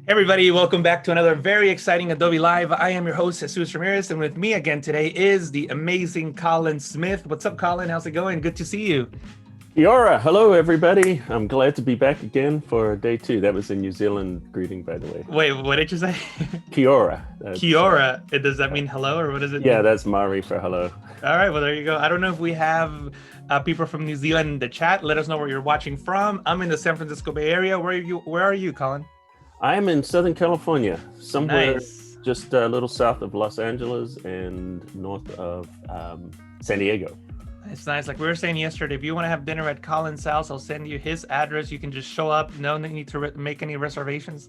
Everybody, welcome back to another very exciting Adobe Live. I am your host, Jesus Ramirez, and with me again today is the amazing Colin Smith. What's up, Colin? How's it going? Good to see you. Kia ora. Hello, everybody. I'm glad to be back again for day 2. That was a New Zealand greeting, by the way. Wait, what did you say? Kia ora. Kia ora. Does that mean hello, or what does it mean? Yeah, that's Maori for hello. All right, well, there you go. I don't know if we have people from New Zealand in the chat. Let us know where you're watching from. I'm in the San Francisco Bay Area. Where are you, Colin? I am in Southern California, somewhere Nice. just a little south of Los Angeles and north of San Diego. It's nice. Like we were saying yesterday, if you want to have dinner at Colin's house, I'll send you his address. You can just show up. No need to make any reservations.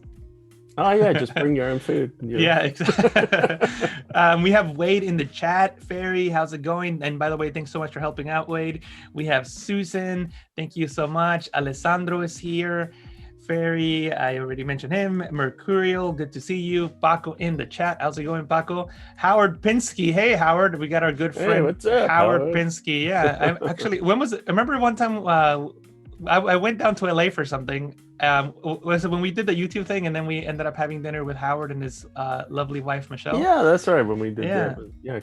Oh, yeah, just bring your own food. Yeah, exactly. We have Wade in the chat. Ferry, how's it going? And by the way, thanks so much for helping out, Wade. We have Susan. Thank you so much. Alessandro is here. Ferry, I already mentioned him. Mercurial, good to see you. Paco in the chat. How's it going, Paco? Howard Pinsky. Hey, Howard. We got our good friend. Hey, what's up, Howard Pinsky. Yeah, I actually, when was it? I remember one time I went down to LA for something. Was it when we did the YouTube thing, and then we ended up having dinner with Howard and his lovely wife Michelle? Yeah, that's right. When we did Yeah.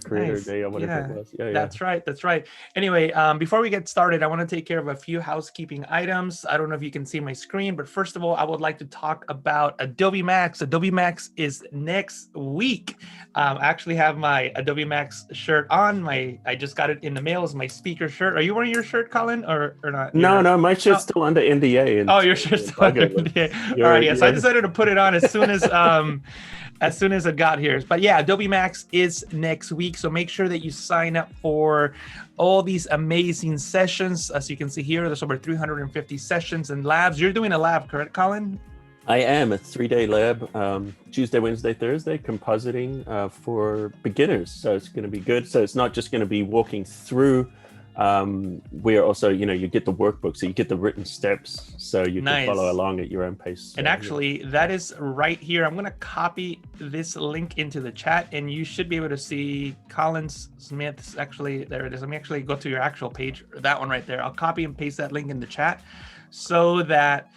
Creator Nice. Day or whatever it was. Yeah, That's right. Anyway, before we get started, I want to take care of a few housekeeping items. I don't know if you can see my screen, but first of all, I would like to talk about Adobe Max. Adobe Max is next week. I actually have my Adobe Max shirt on. I just got it in the mail. It's my speaker shirt. Are you wearing your shirt, Colin, or not? No, my shirt's still under NDA. And your shirt's still under NDA. All right, yeah. So I decided to put it on as soon as it got here. But yeah, Adobe Max is next week. So make sure that you sign up for all these amazing sessions. As you can see here, there's over 350 sessions and labs. You're doing a lab, correct, Colin? I am a 3-day lab, Tuesday, Wednesday, Thursday, compositing for beginners. So it's going to be good. So it's not just going to be walking through. We're also, you get the workbook, so you get the written steps, so you can follow along at your own pace. And actually, that is right here. I'm going to copy this link into the chat, and you should be able to see Colin Smith's. Actually, there it is. Let me actually go to your actual page, that one right there. I'll copy and paste that link in the chat so that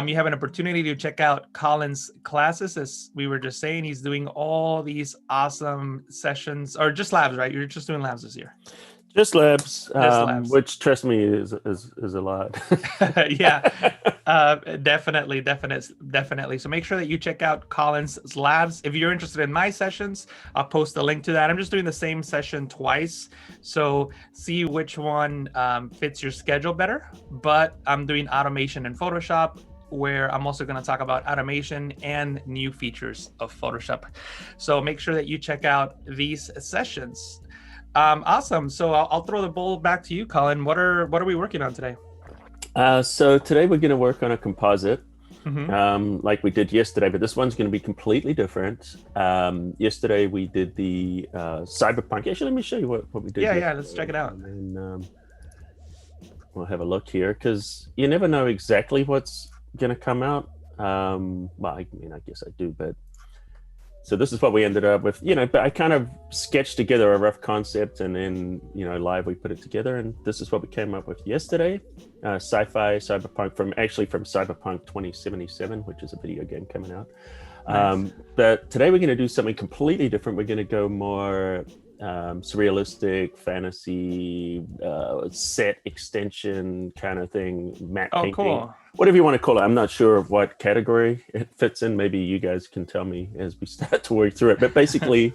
you have an opportunity to check out Colin's classes. As we were just saying, he's doing all these awesome sessions, or just labs, right? You're just doing labs this year. Just labs, labs. which, trust me, is a lot. Yeah, definitely. So make sure that you check out Colin's labs. If you're interested in my sessions, I'll post a link to that. I'm just doing the same session twice, so see which one fits your schedule better. But I'm doing automation in Photoshop, where I'm also going to talk about automation and new features of Photoshop. So make sure that you check out these sessions. Awesome. So I'll throw the ball back to you, Colin. What are we working on today? So today we're going to work on a composite, Mm-hmm. like we did yesterday, but this one's going to be completely different. Yesterday we did the cyberpunk. Actually, let me show you what we did. Yeah, let's check it out. And then we'll have a look here, because you never know exactly what's going to come out. Well, I guess I do, but so this is what we ended up with, but I kind of sketched together a rough concept, and then, live we put it together, and this is what we came up with yesterday. Sci-fi cyberpunk from Cyberpunk 2077, which is a video game coming out. Nice. But today we're going to do something completely different. We're going to go more surrealistic, fantasy, set extension kind of thing, matte painting. Cool. Whatever you want to call it. I'm not sure of what category it fits in. Maybe you guys can tell me as we start to work through it. But basically,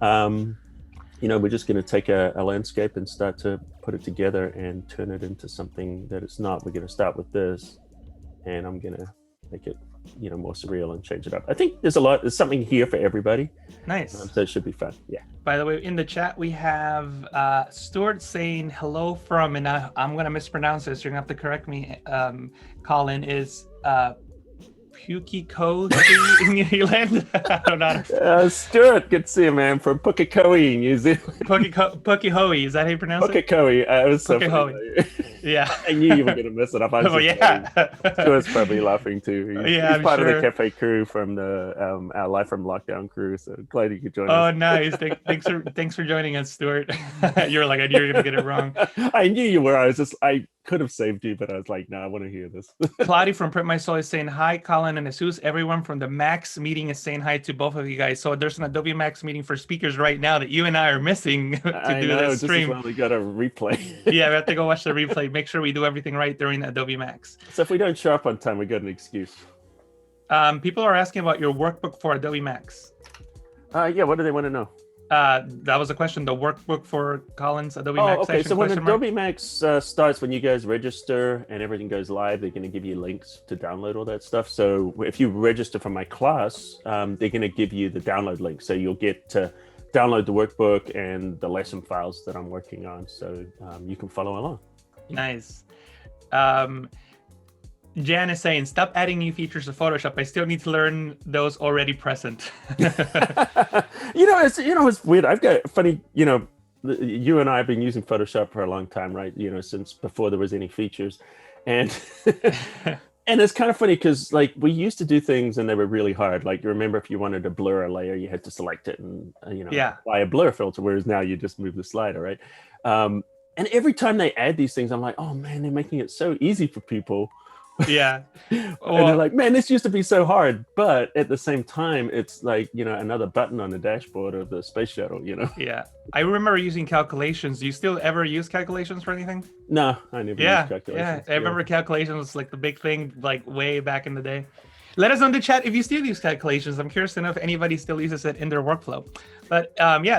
we're just going to take a landscape and start to put it together and turn it into something that it's not. We're going to start with this, and I'm going to make it more surreal and change it up. I think there's something here for everybody. Nice. So it should be fun. Yeah. By the way, in the chat we have Stuart saying hello from, and I'm gonna mispronounce this. You're gonna have to correct me. Colin is Pukiko in New Zealand. I don't know. Stuart, good to see you, man, from Pukekohe, New Zealand. Pukekohe, is that how you pronounce it? Pukekohe. It was so funny. Yeah. I knew you were going to mess it up. Stuart's probably laughing too. He's part of the cafe crew from the our Live from Lockdown crew. So glad you could join us. Oh, nice. Thanks for joining us, Stuart. You were like, I knew you were going to get it wrong. I knew you were. I could have saved you, but I was like, no, I want to hear this. Claudia from Print My Soul is saying hi, Colin and Jesus. Everyone from the Max meeting is saying hi to both of you guys. So there's an Adobe Max meeting for speakers right now that you and I are missing to do this stream. This is why we got a replay. Yeah, we have to go watch the replay. Make sure we do everything right during Adobe Max. So if we don't show up on time, we got an excuse. People are asking about your workbook for Adobe Max. Yeah, what do they want to know? That was a question. The workbook for Colin's Adobe Max. Okay. So when Adobe Max starts, when you guys register and everything goes live, they're going to give you links to download all that stuff. So if you register for my class, they're going to give you the download link. So you'll get to download the workbook and the lesson files that I'm working on. So you can follow along. Nice. Jan is saying, stop adding new features to Photoshop. I still need to learn those already present. It's weird. I've got funny, you and I have been using Photoshop for a long time, right? Since before there was any features. And and it's kind of funny because like we used to do things and they were really hard. Like you remember if you wanted to blur a layer, you had to select it and, apply a blur filter, whereas now you just move the slider, right? And every time they add these things, I'm like, oh man, they're making it so easy for people. Yeah. And they're like, man, this used to be so hard. But at the same time, it's like, another button on the dashboard of the space shuttle, Yeah. I remember using calculations. Do you still ever use calculations for anything? No, I never used calculations. Yeah. I remember calculations was like the big thing, like way back in the day. Let us know in the chat if you still use calculations. I'm curious to know if anybody still uses it in their workflow. But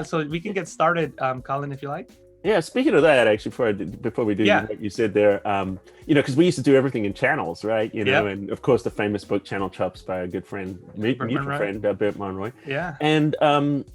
so we can get started, Colin, if you like. Yeah, speaking of that, actually, before we do what you said there, because we used to do everything in channels, right? And of course the famous book Channel Chops by a good friend, mutual friend, Bert Monroy. Yeah. And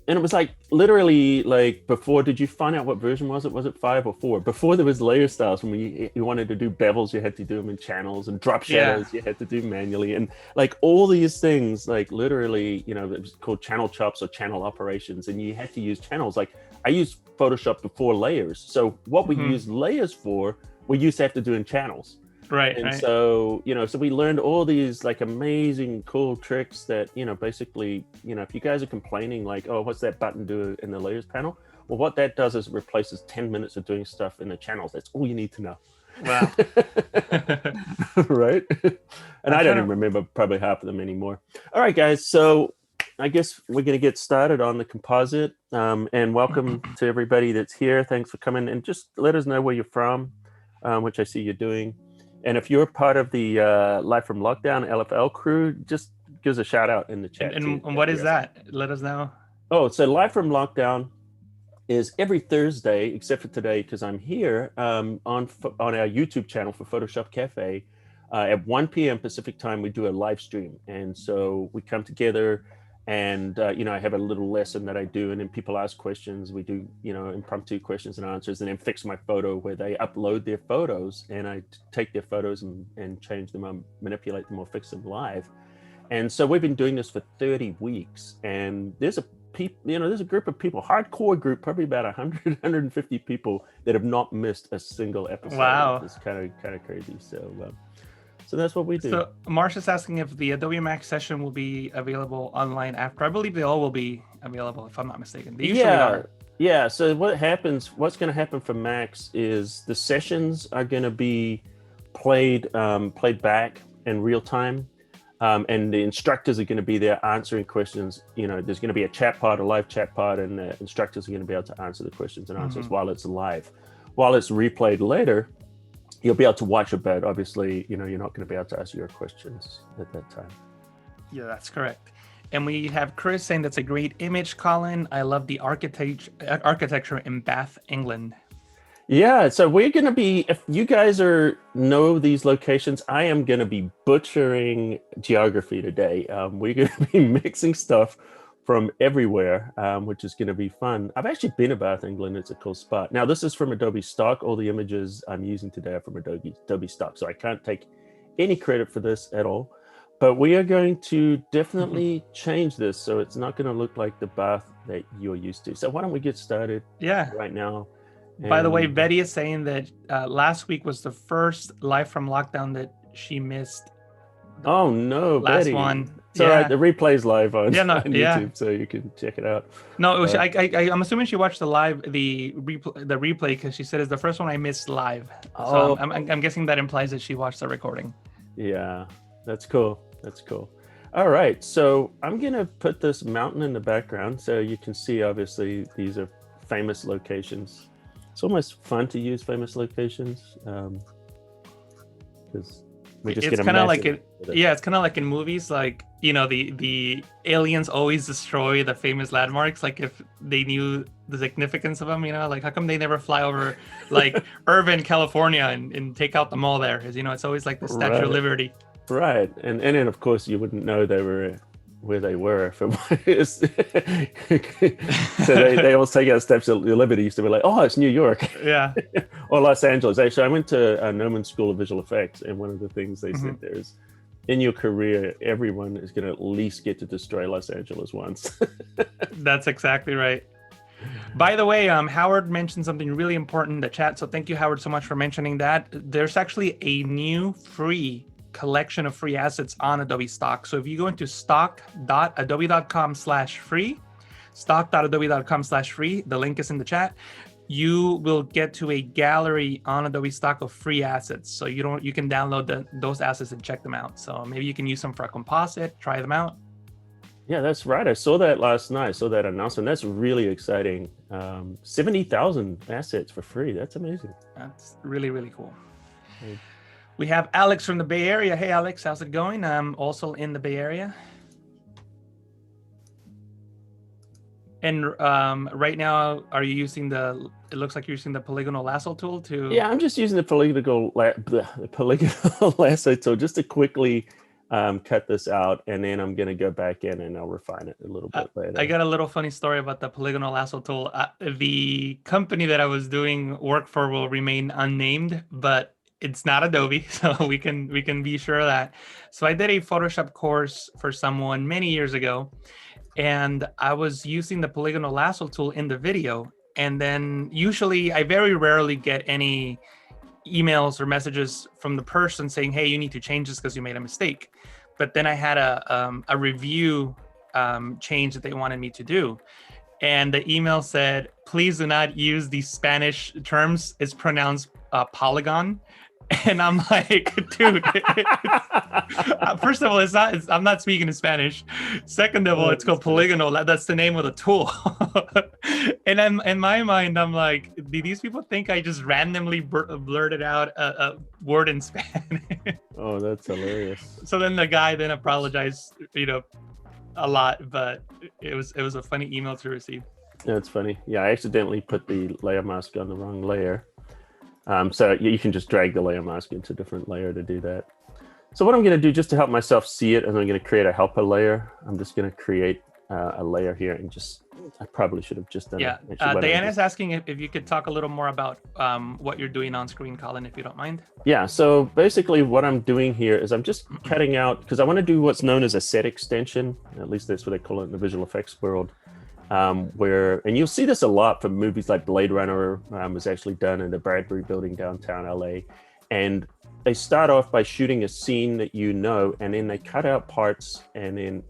it was like literally like before. Did you find out what version was it? Was it 5 or 4? Before there was layer styles, when you wanted to do bevels, you had to do them in channels, and drop shadows you had to do manually, and like all these things, like literally, it was called Channel Chops or channel operations, and you had to use channels. Like I used Photoshop before layers. So what we use layers for, we used to have to do in channels. Right. And so, so we learned all these like amazing, cool tricks that, basically, if you guys are complaining like, oh, what's that button do in the layers panel? Well, what that does is it replaces 10 minutes of doing stuff in the channels. That's all you need to know. Wow. Right. And I don't even remember probably half of them anymore. All right, guys. So I guess we're going to get started on the composite, and welcome to everybody that's here. Thanks for coming, and just let us know where you're from, which I see you're doing. And if you're part of the Live from Lockdown LFL crew, just give us a shout out in the chat. And what is that? Let us know. Oh, so Live from Lockdown is every Thursday, except for today, because I'm here on our YouTube channel for PhotoshopCAFE. At 1 p.m. Pacific time, we do a live stream. And so we come together and, I have a little lesson that I do, and then people ask questions. We do, impromptu questions and answers, and then fix my photo where they upload their photos, and I take their photos and change them, manipulate them or fix them live. And so we've been doing this for 30 weeks, and there's a group of people, hardcore group, probably about 100, 150 people that have not missed a single episode. Wow. It's kind of crazy. So that's what we do. So Marsha's asking if the Adobe Max session will be available online after. I believe they all will be available, if I'm not mistaken. They usually are. Yeah. So what's going to happen for Max is the sessions are going to be played back in real time. And the instructors are going to be there answering questions. There's going to be a chat pod, a live chat pod, and the instructors are going to be able to answer the questions and answers while it's live. While it's replayed later, you'll be able to watch it, but obviously, you're not going to be able to ask your questions at that time. Yeah, that's correct. And we have Chris saying that's a great image, Colin. I love the architecture in Bath, England. Yeah, so we're gonna be, if you guys know these locations, I am gonna be butchering geography today. We're gonna be mixing stuff from everywhere, which is gonna be fun. I've actually been to Bath, England. It's a cool spot. Now, this is from Adobe Stock. All the images I'm using today are from Adobe Stock, so I can't take any credit for this at all. But we are going to definitely change this so it's not gonna look like the Bath that you're used to. So why don't we get started Yeah. right now? By the way, And Betty is saying that last week was the first live from lockdown that she missed. oh no, Last Betty. one. It's all Yeah. right. The replay's live on, Yeah, no, on yeah. YouTube, so you can check it out. No, it was. Uh, I'm assuming she watched the replay because she said it's the first one I missed live. So Oh, I'm guessing that implies that she watched the recording. yeah, that's cool. That's cool. All right, so I'm gonna put this mountain in the background so you can see. Obviously, these are famous locations. It's almost fun to use famous locations because we're just It's gonna kind of mash like it. yeah, it's kind of like in movies, like the aliens always destroy the famous landmarks. Like if they knew the significance of them, like how come they never fly over like Irvine, California, and take out the mall there? Because it's always like the Statue of Right. Liberty. Right, and then of course you wouldn't know they were where they were from. So they always take out steps at Liberty used to be like, oh, it's New York. Yeah. Or Los Angeles. Actually, I went to Noman School of Visual Effects, and one of the things they said there is, in your career, everyone is going to at least get to destroy Los Angeles once. That's exactly right. By the way, Howard mentioned something really important in the chat, so thank you, Howard, so much for mentioning that. There's actually a new free collection of free assets on Adobe Stock. So if you go into stock.adobe.com/free, stock.adobe.com/free, the link is in the chat, you will get to a gallery on Adobe Stock of free assets. So you can download those assets and check them out. So maybe you can use them for a composite, try them out. Yeah, that's right. I saw that last night. I saw that announcement. That's really exciting. 70,000 assets for free. That's amazing. That's really, really cool. Hey. We have Alex from the Bay Area. Hey, Alex, how's it going? I'm also in the Bay Area. And right now, are you using it looks like you're using the polygonal lasso tool to... Yeah, I'm just using the polygonal lasso tool just to quickly cut this out, and then I'm going to go back in and I'll refine it a little bit later. I got a little funny story about the polygonal lasso tool. The company that I was doing work for will remain unnamed, but it's not Adobe, so we can be sure of that. So I did a Photoshop course for someone many years ago, and I was using the polygonal lasso tool in the video. And then usually I very rarely get any emails or messages from the person saying, hey, you need to change this because you made a mistake. But then I had a review change that they wanted me to do. And the email said, please do not use these Spanish terms. It's pronounced polygon. And I'm like, dude, first of all, I'm not speaking in Spanish. Second of all, it's called polygonal. That's the name of the tool. And then in my mind, I'm like, do these people think I just randomly blurted out a word in Spanish? Oh, that's hilarious. So then the guy then apologized, a lot, but it was a funny email to receive. That's funny. Yeah, I accidentally put the layer mask on the wrong layer. So you can just drag the layer mask into a different layer to do that. So what I'm going to do just to help myself see it, is I'm going to create a helper layer. I'm just going to create a layer here and I probably should have just done it. Yeah, Diana's asking if you could talk a little more about what you're doing on screen, Colin, if you don't mind. Yeah, so basically what I'm doing here is I'm just cutting out, because I want to do what's known as a set extension. At least that's what they call it in the visual effects world. And you'll see this a lot from movies like Blade Runner was actually done in the Bradbury Building downtown LA. And they start off by shooting a scene that and then they cut out parts, and then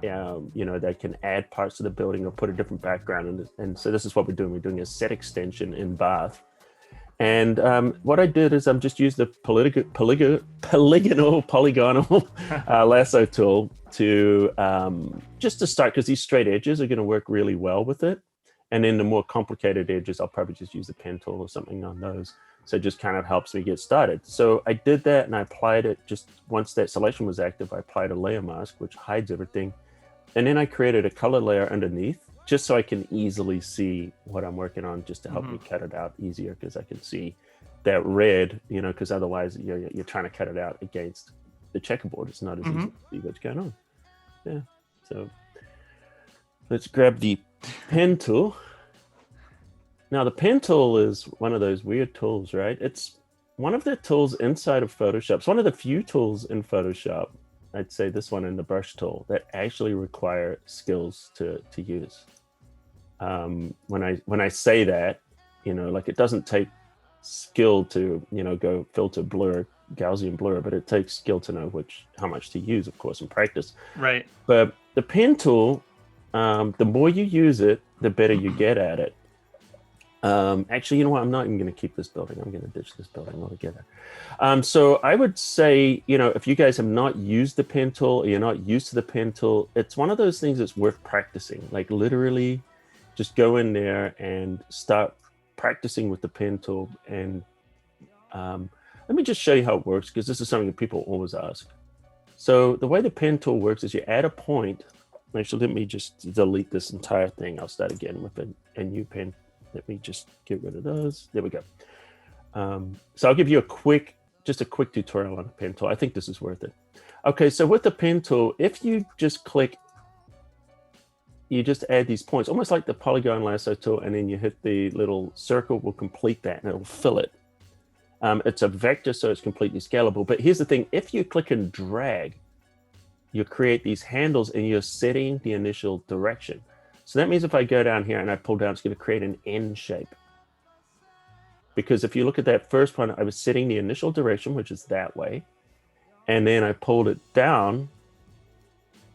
they can add parts to the building or put a different background. And so this is what we're doing. We're doing a set extension in Bath. And what I did is I'm just used the polygonal lasso tool to just to start, because these straight edges are going to work really well with it. And then the more complicated edges, I'll probably just use the pen tool or something on those. So it just kind of helps me get started. So I did that, and I applied it just once that selection was active. I applied a layer mask, which hides everything. And then I created a color layer underneath. just so I can easily see what I'm working on, just to help me cut it out easier, because I can see that red, because otherwise you're trying to cut it out against the checkerboard. It's not as easy to see what's going on. Yeah. So let's grab the pen tool. Now the pen tool is one of those weird tools, right? It's one of the tools inside of Photoshop. It's one of the few tools in Photoshop, I'd say this one and the brush tool, that actually require skills to use. When I say that, like, it doesn't take skill to go filter, blur, Gaussian blur, but it takes skill to know how much to use, of course, in practice. Right. But the pen tool, the more you use it, the better you get at it. Actually, you know what? I'm not even going to keep this building. I'm going to ditch this building altogether. So I would say, if you guys have not used the pen tool, or you're not used to the pen tool, it's one of those things that's worth practicing. Like, literally just go in there and start practicing with the pen tool. And let me just show you how it works, because this is something that people always ask. So the way the pen tool works is you add a point. Actually, let me just delete this entire thing. I'll start again with a new pen. Let me just get rid of those. There we go. So I'll give you just a quick tutorial on the pen tool. I think this is worth it. Okay, so with the pen tool, if you just click, you just add these points, almost like the polygon lasso tool, and then you hit the little circle, will complete that, and it'll fill it. It's a vector, so it's completely scalable. But here's the thing: if you click and drag, you create these handles, and you're setting the initial direction. So that means if I go down here and I pull down, it's going to create an N shape. Because if you look at that first one, I was setting the initial direction, which is that way. And then I pulled it down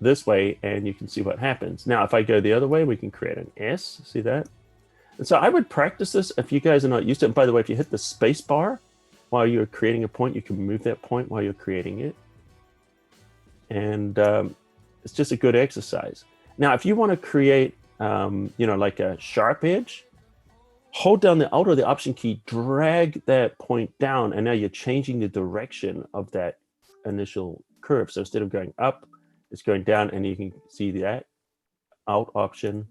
this way, and you can see what happens. Now, if I go the other way, we can create an S. See that? And so I would practice this if you guys are not used to it. And by the way, if you hit the space bar while you're creating a point, you can move that point while you're creating it. And it's just a good exercise. Now, if you want to create like a sharp edge, hold down the Alt or the Option key, drag that point down, and now you're changing the direction of that initial curve. So instead of going up, it's going down, and you can see that Alt Option,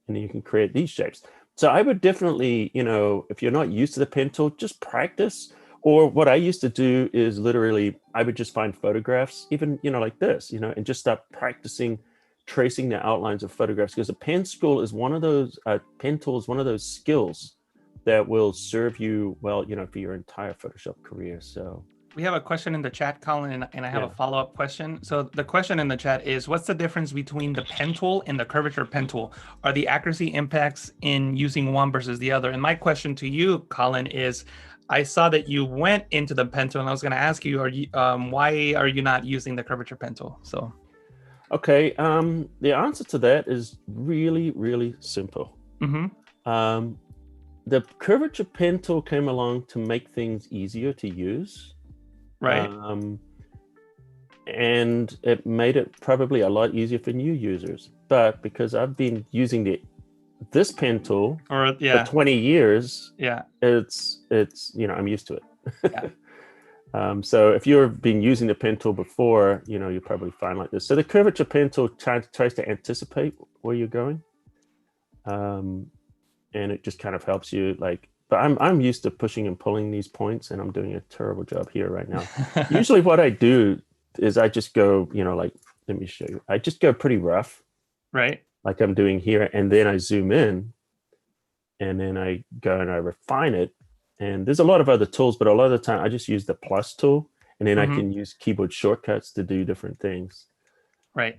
and then you can create these shapes. So I would definitely, if you're not used to the pen tool, just practice. Or what I used to do is literally, I would just find photographs, even, like this, and just start practicing tracing the outlines of photographs, because a pen tool is one of those skills that will serve you well, for your entire Photoshop career. So we have a question in the chat, Colin, and I have a follow-up question. So the question in the chat is, what's the difference between the pen tool and the curvature pen tool? Are the accuracy impacts in using one versus the other? And my question to you, Colin, is, I saw that you went into the pen tool, and I was going to ask you, why are you not using the curvature pen tool? So. Okay, the answer to that is really, really simple. The curvature pen tool came along to make things easier to use. Right. And it made it probably a lot easier for new users. But because I've been using this pen tool for 20 years, it's I'm used to it. Yeah. So if you've been using the pen tool before, you're probably fine like this. So the curvature pen tool tries to anticipate where you're going. And it just kind of helps you, but I'm used to pushing and pulling these points, and I'm doing a terrible job here right now. Usually what I do is I just go, let me show you. I just go pretty rough. Right. Like I'm doing here, and then I zoom in, and then I go and I refine it. And there's a lot of other tools, but a lot of the time I just use the plus tool, and then I can use keyboard shortcuts to do different things. Right.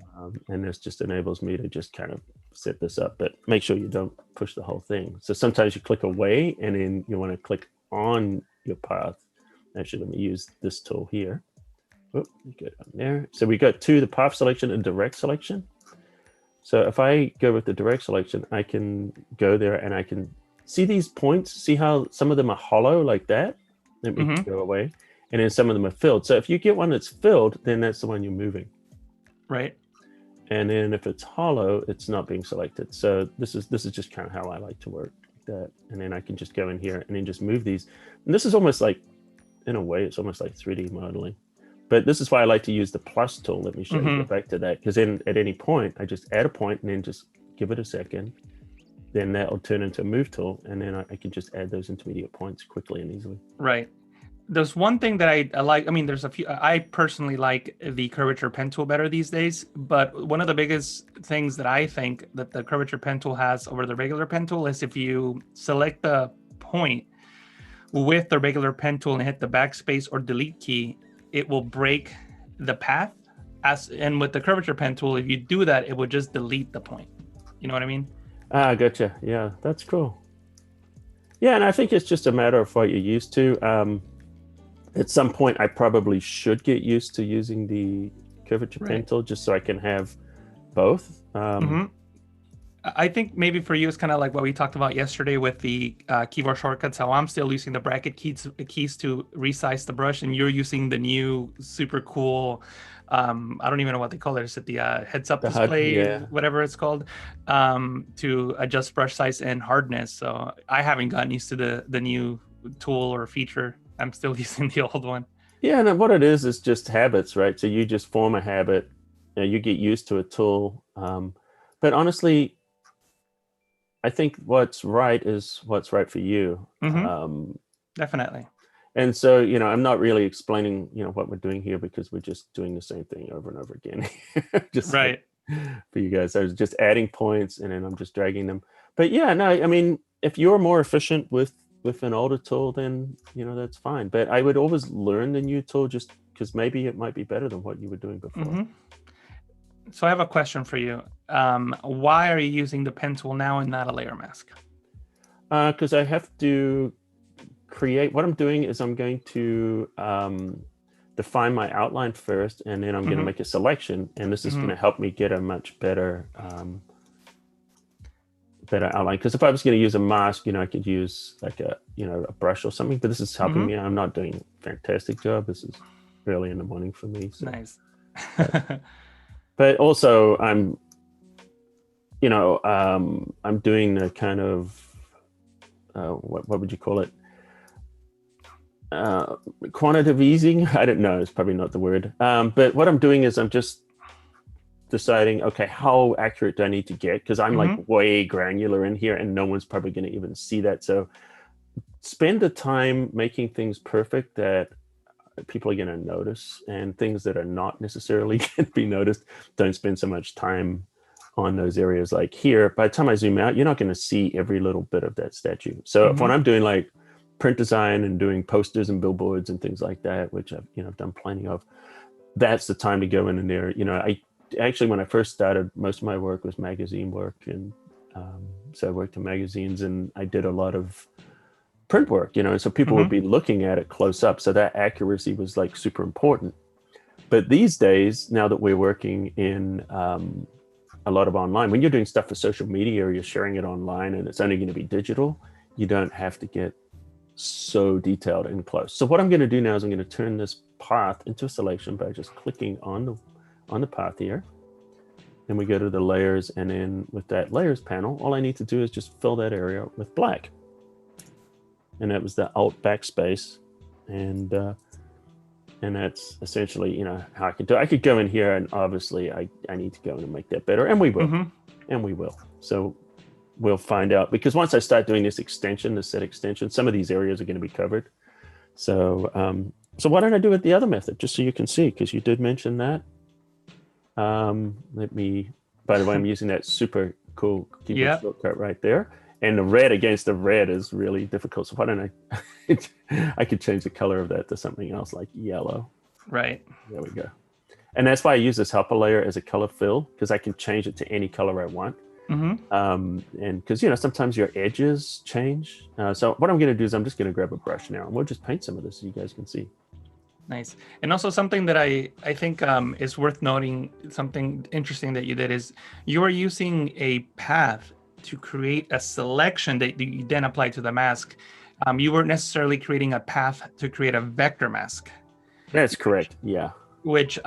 And this just enables me to just kind of set this up, but make sure you don't push the whole thing. So sometimes you click away, and then you want to click on your path. Actually, let me use this tool here. Oh, get on there. So we got the path selection and direct selection. So if I go with the direct selection, I can go there and I can see these points. See how some of them are hollow like that? Let me go away. And then some of them are filled. So if you get one that's filled, then that's the one you're moving. Right. And then if it's hollow, it's not being selected. So this is just kind of how I like to work, like that. And then I can just go in here and then just move these. And this is almost like, in a way, it's almost like 3D modeling. But this is why I like to use the plus tool. Let me show you, go back to that. Because then at any point, I just add a point and then just give it a second, then that'll turn into a move tool, and then I can just add those intermediate points quickly and easily. Right. There's one thing that I like. I mean, there's a few. I personally like the curvature pen tool better these days. But one of the biggest things that I think that the curvature pen tool has over the regular pen tool is if you select the point with the regular pen tool and hit the backspace or delete key, it will break the path. And with the curvature pen tool, if you do that, it would just delete the point. You know what I mean? Ah, gotcha. Yeah, that's cool. Yeah, and I think it's just a matter of what you're used to. At some point, I probably should get used to using the curvature pen tool just so I can have both. I think maybe for you, it's kind of like what we talked about yesterday with the keyboard shortcuts, how I'm still using the bracket keys to resize the brush, and you're using the new super cool, I don't even know what they call it. Is it the heads-up display, whatever it's called, to adjust brush size and hardness. So I haven't gotten used to the new tool or feature. I'm still using the old one. Yeah, and what it is just habits, right? So you just form a habit, you get used to a tool. But honestly, I think what's right is what's right for you. Definitely. And so, I'm not really explaining, what we're doing here because we're just doing the same thing over and over again. Just right. For you guys, I was just adding points and then I'm just dragging them. But yeah, no, I mean, if you're more efficient with an older tool, then that's fine. But I would always learn the new tool just because maybe it might be better than what you were doing before. So I have a question for you. Why are you using the pen tool now and not a layer mask? Because I have to create. What I'm doing is I'm going to define my outline first, and then I'm going to make a selection, and this is going to help me get a much better outline. Because if I was going to use a mask, I could use like a brush or something. But this is helping me. I'm not doing a fantastic job. This is early in the morning for me. So. Nice. But also, I'm doing the kind of what would you call it? Quantitative easing. I don't know. It's probably not the word. But what I'm doing is I'm just deciding, okay, how accurate do I need to get? Because I'm like way granular in here, and no one's probably going to even see that. So spend the time making things perfect that people are going to notice, and things that are not necessarily going to be noticed, don't spend so much time on those areas. Like here, by the time I zoom out, you're not going to see every little bit of that statue. So when I'm doing like print design and doing posters and billboards and things like that, which I've done plenty of, that's the time to go in there. I actually, when I first started, most of my work was magazine work, and so I worked in magazines, and I did a lot of print work, and so people would be looking at it close up. So that accuracy was like super important. But these days, now that we're working in a lot of online, when you're doing stuff for social media or you're sharing it online and it's only going to be digital, you don't have to get so detailed and close. So what I'm going to do now is I'm going to turn this path into a selection by just clicking on the path here. And we go to the layers, and then with that layers panel, all I need to do is just fill that area with black. And that was the Alt backspace, and that's essentially how I can do it. I could go in here, and obviously I need to go in and make that better, and we will. So we'll find out, because once I start doing this set extension, some of these areas are going to be covered. So why don't I do it the other method, just so you can see, because you did mention that. By the way, I'm using that super cool keyboard shortcut right there. And the red against the red is really difficult. So why don't I could change the color of that to something else like yellow. Right. There we go. And that's why I use this helper layer as a color fill, because I can change it to any color I want. And because, sometimes your edges change. So what I'm going to do is I'm just going to grab a brush now, and we'll just paint some of this so you guys can see. Nice. And also something that I think is worth noting, something interesting that you did is you are using a path to create a selection that you then apply to the mask. You weren't necessarily creating a path to create a vector mask. That's correct. Yeah. Which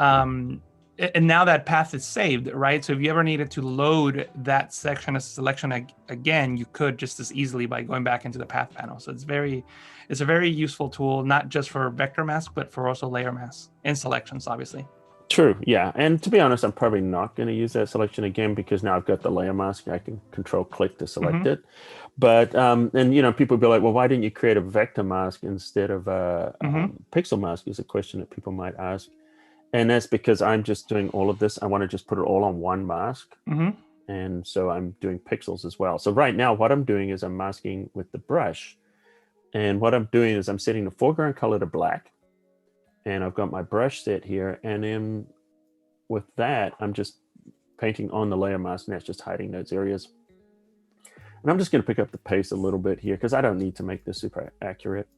and now that path is saved, right? So if you ever needed to load that section as a selection again, you could just as easily by going back into the path panel. So it's a very useful tool, not just for vector mask, but for also layer masks and selections, obviously. True, yeah. And to be honest, I'm probably not going to use that selection again because now I've got the layer mask. I can control click to select it. But and people be like, well, why didn't you create a vector mask instead of a pixel mask? Is a question that people might ask. And that's because I'm just doing all of this. I want to just put it all on one mask. And so I'm doing pixels as well. So right now, what I'm doing is I'm masking with the brush. And what I'm doing is I'm setting the foreground color to black. And I've got my brush set here. And then with that, I'm just painting on the layer mask, and that's just hiding those areas. And I'm just going to pick up the pace a little bit here because I don't need to make this super accurate.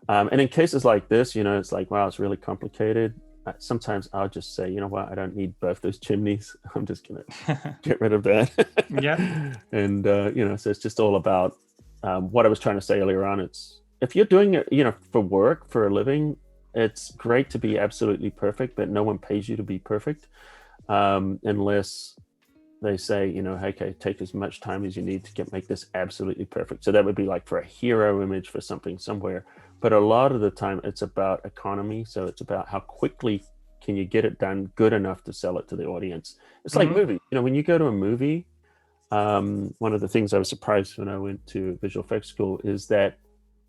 And in cases like this, it's like, wow, it's really complicated. Sometimes I'll just say, you know what, I don't need both those chimneys. I'm just going to get rid of that. Yeah. And, so it's just all about what I was trying to say earlier on. It's if you're doing it, for work, for a living, it's great to be absolutely perfect, but no one pays you to be perfect unless they say, hey, okay, take as much time as you need to make this absolutely perfect. So that would be like for a hero image for something somewhere. But a lot of the time it's about economy. So it's about how quickly can you get it done good enough to sell it to the audience. It's like movies. When you go to a movie, one of the things I was surprised when I went to visual effects school is that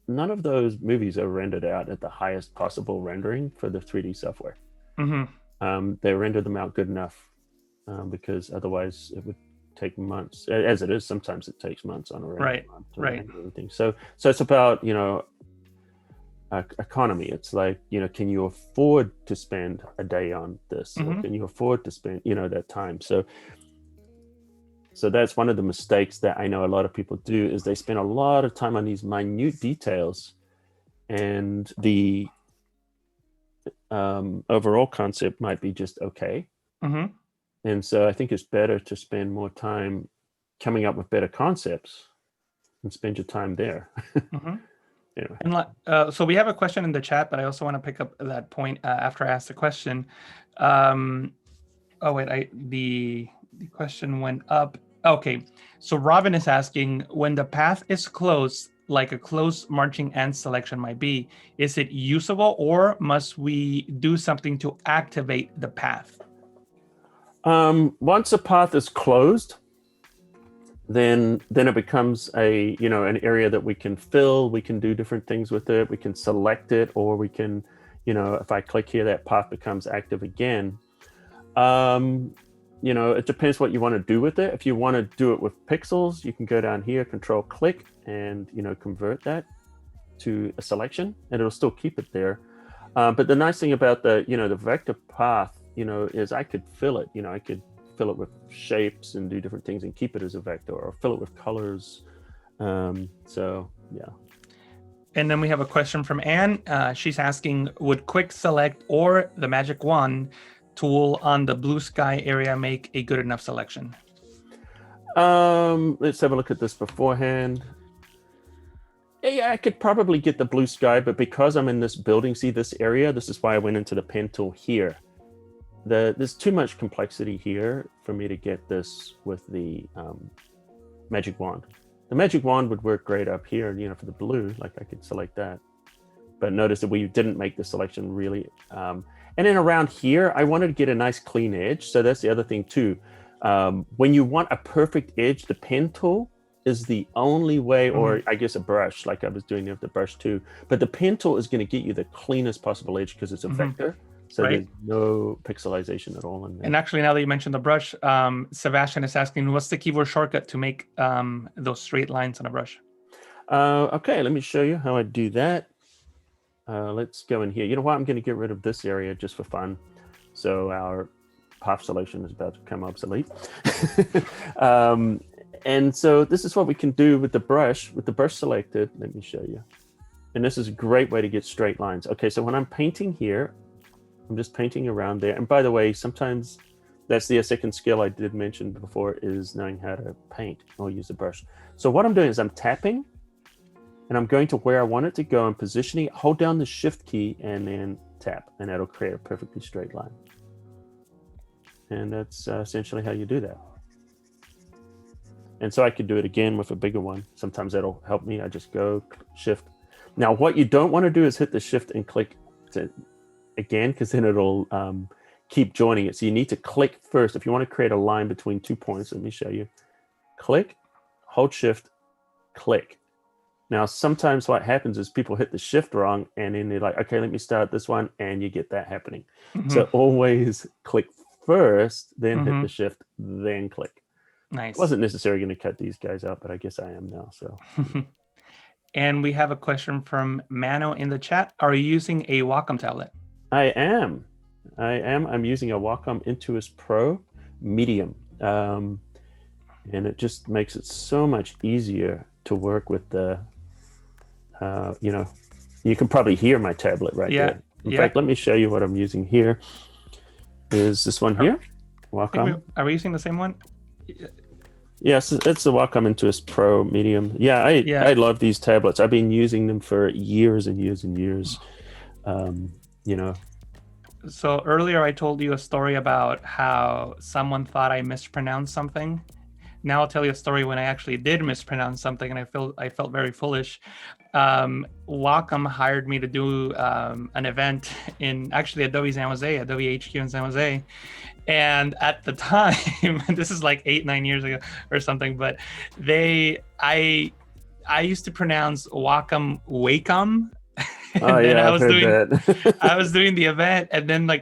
none of those movies are rendered out at the highest possible rendering for the 3D software. They render them out good enough because otherwise it would take months. As it is, sometimes it takes months on a render to render everything. So it's about economy. It's like can you afford to spend a day on this? Or can you afford to spend that time? So that's one of the mistakes that I know a lot of people do is they spend a lot of time on these minute details, and the overall concept might be just okay. And so I think it's better to spend more time coming up with better concepts and spend your time there. Anyway. And so we have a question in the chat, but I also want to pick up that point after I ask the question. The question went up. Okay, so Robin is asking, when the path is closed, like a closed marching ant selection might be, is it usable or must we do something to activate the path? Once a path is closed, then it becomes an area that we can fill. We can do different things with it. We can select it, or we can, if I click here, that path becomes active again. It depends what you want to do with it. If you want to do it with pixels, you can go down here, control click, and convert that to a selection, and it'll still keep it there. But the nice thing about the the vector path is I could fill it. I could fill it with shapes and do different things and keep it as a vector, or fill it with colors. So yeah. And then we have a question from Anne. She's asking, would quick select or the magic wand tool on the blue sky area make a good enough selection? Let's have a look at this beforehand. Yeah, I could probably get the blue sky, but because I'm in this building, see this area, this is why I went into the pen tool here. There's too much complexity here for me to get this with the magic wand. The magic wand would work great up here, for the blue, like I could select that. But notice that we didn't make the selection really. And then around here, I wanted to get a nice clean edge. So that's the other thing too. When you want a perfect edge, the pen tool is the only way, or I guess a brush, like I was doing with the brush too. But the pen tool is going to get you the cleanest possible edge because it's a vector. So there's no pixelization at all in there. And actually, now that you mentioned the brush, Sebastian is asking, what's the keyboard shortcut to make those straight lines on a brush? Okay, let me show you how I do that. Let's go in here. You know what? I'm going to get rid of this area just for fun. So our path selection is about to become obsolete. And so this is what we can do with the brush. With the brush selected, let me show you. And this is a great way to get straight lines. Okay, so when I'm painting here, I'm just painting around there. And by the way, sometimes that's the second skill I did mention before, is knowing how to paint or use a brush. So what I'm doing is I'm tapping, and I'm going to where I want it to go and positioning it, hold down the shift key and then tap, and that'll create a perfectly straight line. And that's essentially how you do that. And so I could do it again with a bigger one. Sometimes that'll help me. I just go shift. Now, what you don't want to do is hit the shift and click again, because then it'll keep joining it. So you need to click first. If you want to create a line between 2 points, let me show you. Click, hold shift, click. Now, sometimes what happens is people hit the shift wrong, and then they're like, okay, let me start this one, and you get that happening. So always click first, then hit the shift, then click. Nice. Wasn't necessarily going to cut these guys out, but I guess I am now. So. And we have a question from Mano in the chat. Are you using a Wacom tablet? I am. I'm using a Wacom Intuos Pro Medium. And it just makes it so much easier to work with the, you can probably hear my tablet right there. In fact, let me show you what I'm using here. Is this one here? Wacom. Are we using the same one? Yes, it's the Wacom Intuos Pro Medium. Yeah, I love these tablets. I've been using them for years and years and years. So earlier I told you a story about how someone thought I mispronounced something. Now I'll tell you a story when I actually did mispronounce something, and I felt very foolish. Wacom hired me to do an event in actually Adobe San Jose, Adobe HQ in San Jose. And at the time, this is like 8-9 years ago or something, but I used to pronounce Wacom Wacom. And I was doing the event, and then the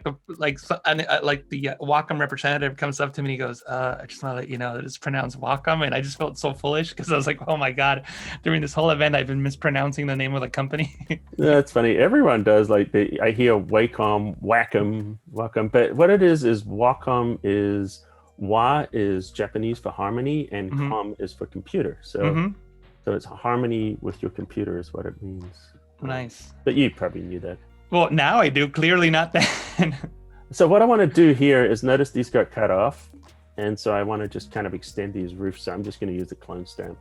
Wacom representative comes up to me and he goes, I just want to let you know that it's pronounced Wacom. And I just felt so foolish because I was like, oh my God, during this whole event, I've been mispronouncing the name of the company. That's funny. Everyone does. I hear Wacom, Wacom, but what it is Wacom is, Wa is Japanese for harmony, and com is for computer. So it's harmony with your computer is what it means. Nice. But you probably knew that. Well, now I do. Clearly not then. So what I want to do here is notice these got cut off. And so I want to just kind of extend these roofs. So I'm just going to use the clone stamp.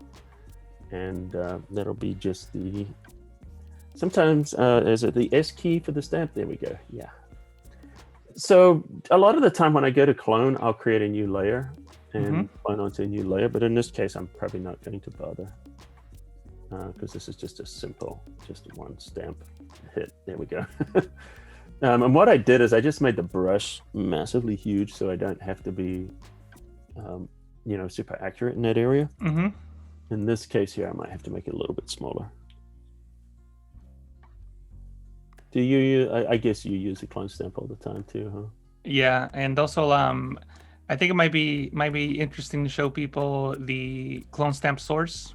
And that'll be just sometimes, is it the S key for the stamp? There we go. Yeah. So a lot of the time when I go to clone, I'll create a new layer and clone onto a new layer. But in this case, I'm probably not going to bother. Because this is just just one stamp hit. There we go. And what I did is I just made the brush massively huge so I don't have to be, super accurate in that area. In this case here, I might have to make it a little bit smaller. Do you? I guess you use the clone stamp all the time too, huh? Yeah, and also, I think it might be interesting to show people the clone stamp source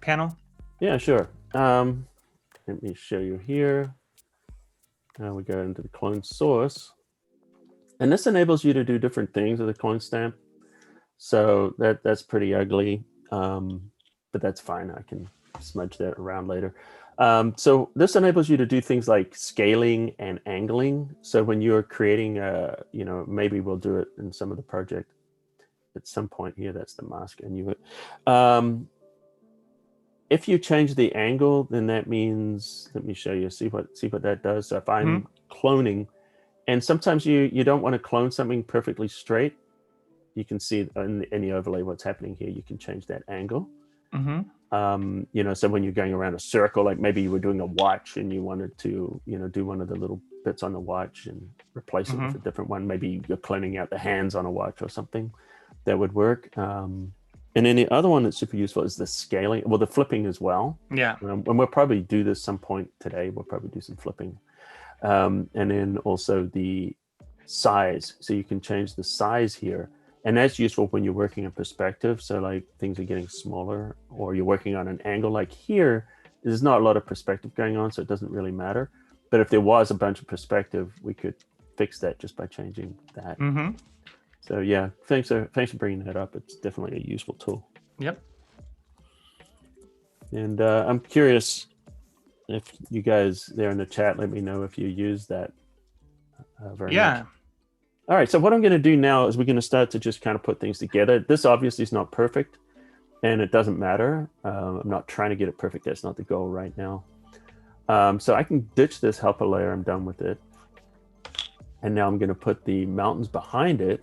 panel. Yeah, sure. Let me show you here. Now we go into the clone source. And this enables you to do different things with the clone stamp. So that's pretty ugly, but that's fine. I can smudge that around later. So this enables you to do things like scaling and angling. So when you're creating, maybe we'll do it in some of the project at some point here. That's the mask. And if you change the angle, then that means, let me show you, see what that does. So if I'm cloning, and sometimes you don't want to clone something perfectly straight, you can see in the overlay what's happening here. You can change that angle. So when you're going around a circle, like maybe you were doing a watch and you wanted to, do one of the little bits on the watch and replace it with a different one. Maybe you're cloning out the hands on a watch or something, that would work. And then the other one that's super useful is the scaling, the flipping as well. Yeah. And we'll probably do this some point today. We'll probably do some flipping. And then also the size. So you can change the size here. And that's useful when you're working in perspective. So like things are getting smaller, or you're working on an angle. Like here, there's not a lot of perspective going on, so it doesn't really matter. But if there was a bunch of perspective, we could fix that just by changing that. So yeah, thanks for bringing that up. It's definitely a useful tool. Yep. And I'm curious if you guys there in the chat, let me know if you use that very much. All right, so what I'm going to do now is we're going to start to just kind of put things together. This obviously is not perfect, and it doesn't matter. I'm not trying to get it perfect. That's not the goal right now. So I can ditch this helper layer. I'm done with it. And now I'm going to put the mountains behind it.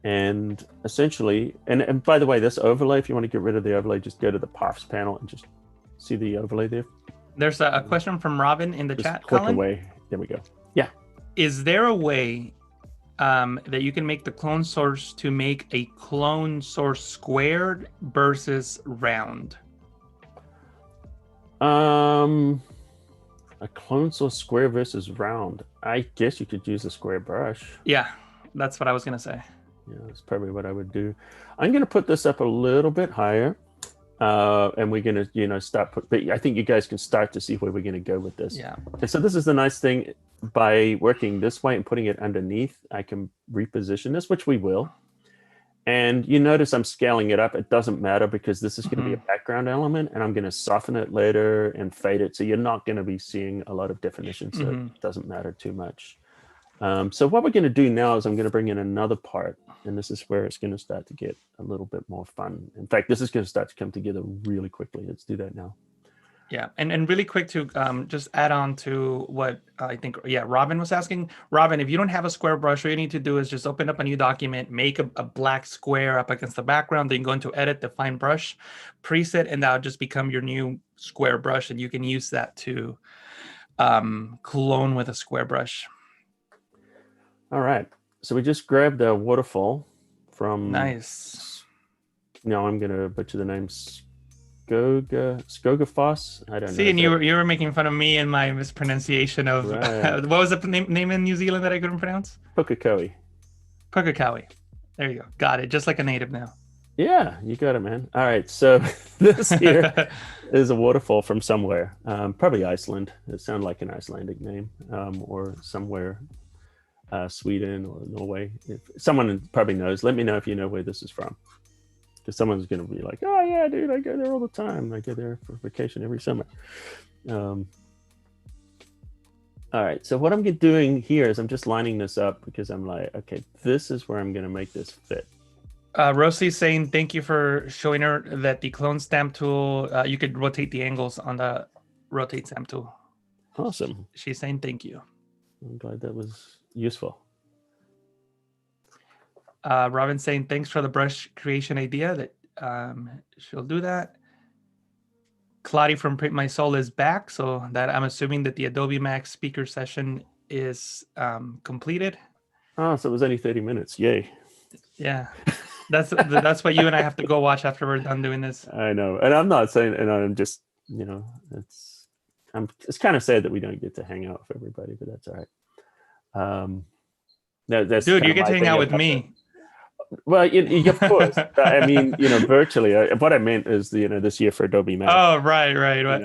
And essentially, and by the way, this overlay, if you want to get rid of the overlay, just go to the paths panel and just see the overlay there. There's a question from Robin in the chat. Click Colin. away. There we go. Yeah. Is there a way that you can make the clone source to make a clone source squared versus round. A clone source square versus round. I guess you could use a square brush. Yeah, that's what I was gonna say. Yeah, that's probably what I would do. I'm gonna put this up a little bit higher, and we're gonna start. But I think you guys can start to see where we're gonna go with this. Yeah. And so this is the nice thing. By working this way and putting it underneath, I can reposition this, which we will. And you notice I'm scaling it up. It doesn't matter because this is going to be a background element, and I'm going to soften it later and fade it. So you're not going to be seeing a lot of definition. So it doesn't matter too much. So what we're going to do now is I'm going to bring in another part, and this is where it's going to start to get a little bit more fun. In fact, this is going to start to come together really quickly. Let's do that now. Yeah, and really quick to just add on to what I think, Robin was asking. Robin, if you don't have a square brush, all you need to do is just open up a new document, make a black square up against the background, then go into Edit, Define Brush, Preset, and that'll just become your new square brush, and you can use that to clone with a square brush. All right, so we just grabbed a waterfall from... Nice. No, I'm going to butcher the names. Skogafoss. I don't know. See, and you were making fun of me and my mispronunciation of what was the name in New Zealand that I couldn't pronounce? Pukekohe. Pukekohe. There you go. Got it. Just like a native now. Yeah, you got it, man. All right, so this here is a waterfall from somewhere, probably Iceland. It sounded like an Icelandic name, or somewhere, Sweden or Norway. If someone probably knows, let me know if you know where this is from. Because someone's going to be like, oh, yeah, dude, I go there all the time. I go there for vacation every summer. All right, so what I'm doing here is I'm just lining this up because I'm like, okay, this is where I'm going to make this fit. Rosie's saying thank you for showing her that the clone stamp tool, you could rotate the angles on the rotate stamp tool. Awesome. She's saying thank you. I'm glad that was useful. Robin saying thanks for the brush creation idea. That she'll do that. Claudia from Print My Soul is back, so that I'm assuming that the Adobe Max speaker session is completed. Oh, so it was only 30 minutes. Yay. Yeah, that's what you and I have to go watch after we're done doing this. I know, and I'm not saying, and I'm just, it's kind of sad that we don't get to hang out with everybody, but that's all right. That's dude, you get to hang out with me. Well, of course. I mean, virtually. What I meant is, this year for Adobe Max. Oh, right.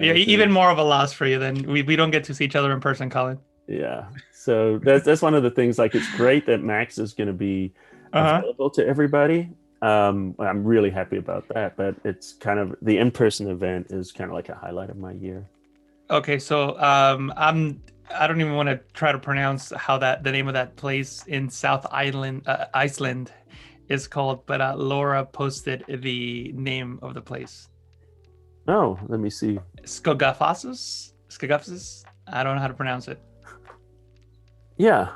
Yeah, even more of a loss for you than we don't get to see each other in person, Colin. Yeah. So that's one of the things. Like, it's great that Max is going to be available to everybody. I'm really happy about that. But it's kind of the in-person event is kind of like a highlight of my year. Okay, so I don't even want to try to pronounce how the name of that place in South Iceland is called, but Laura posted the name of the place. Oh, let me see. Skogafoss? I don't know how to pronounce it. Yeah.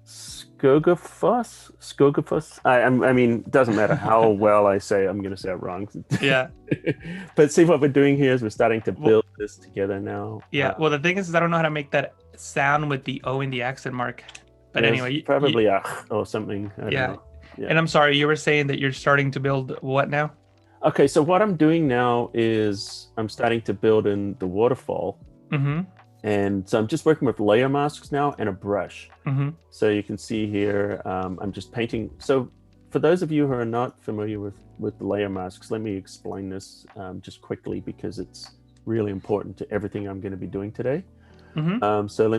Skogafoss. I mean, it doesn't matter how well I say it, I'm going to say it wrong. Yeah. But see, what we're doing here is we're starting to build this together now. Yeah. Well, the thing is I don't know how to make that sound with the O in the accent mark. But anyway. Probably or something. I don't know. Yeah. And I'm sorry, you were saying that you're starting to build what now? Okay, so what I'm doing now is I'm starting to build in the waterfall. Mm-hmm. And so I'm just working with layer masks now and a brush. Mm-hmm. So you can see here, I'm just painting. So for those of you who are not familiar with the layer masks, let me explain this just quickly because it's really important to everything I'm going to be doing today. Mm-hmm. So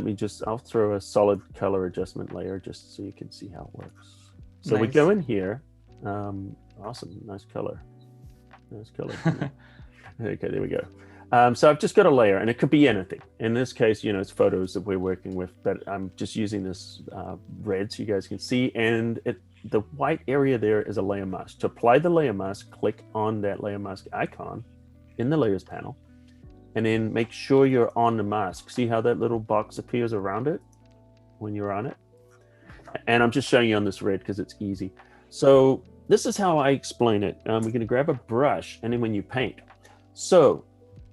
I'll throw a solid color adjustment layer just so you can see how it works. So we go in here. Awesome, nice color. Okay, there we go. So I've just got a layer, and it could be anything. In this case, it's photos that we're working with, but I'm just using this red so you guys can see. And the white area there is a layer mask. To apply the layer mask, click on that layer mask icon in the layers panel, and then make sure you're on the mask. See how that little box appears around it when you're on it? And I'm just showing you on this red because it's easy. So this is how I explain it. We're going to grab a brush, and then when you paint. So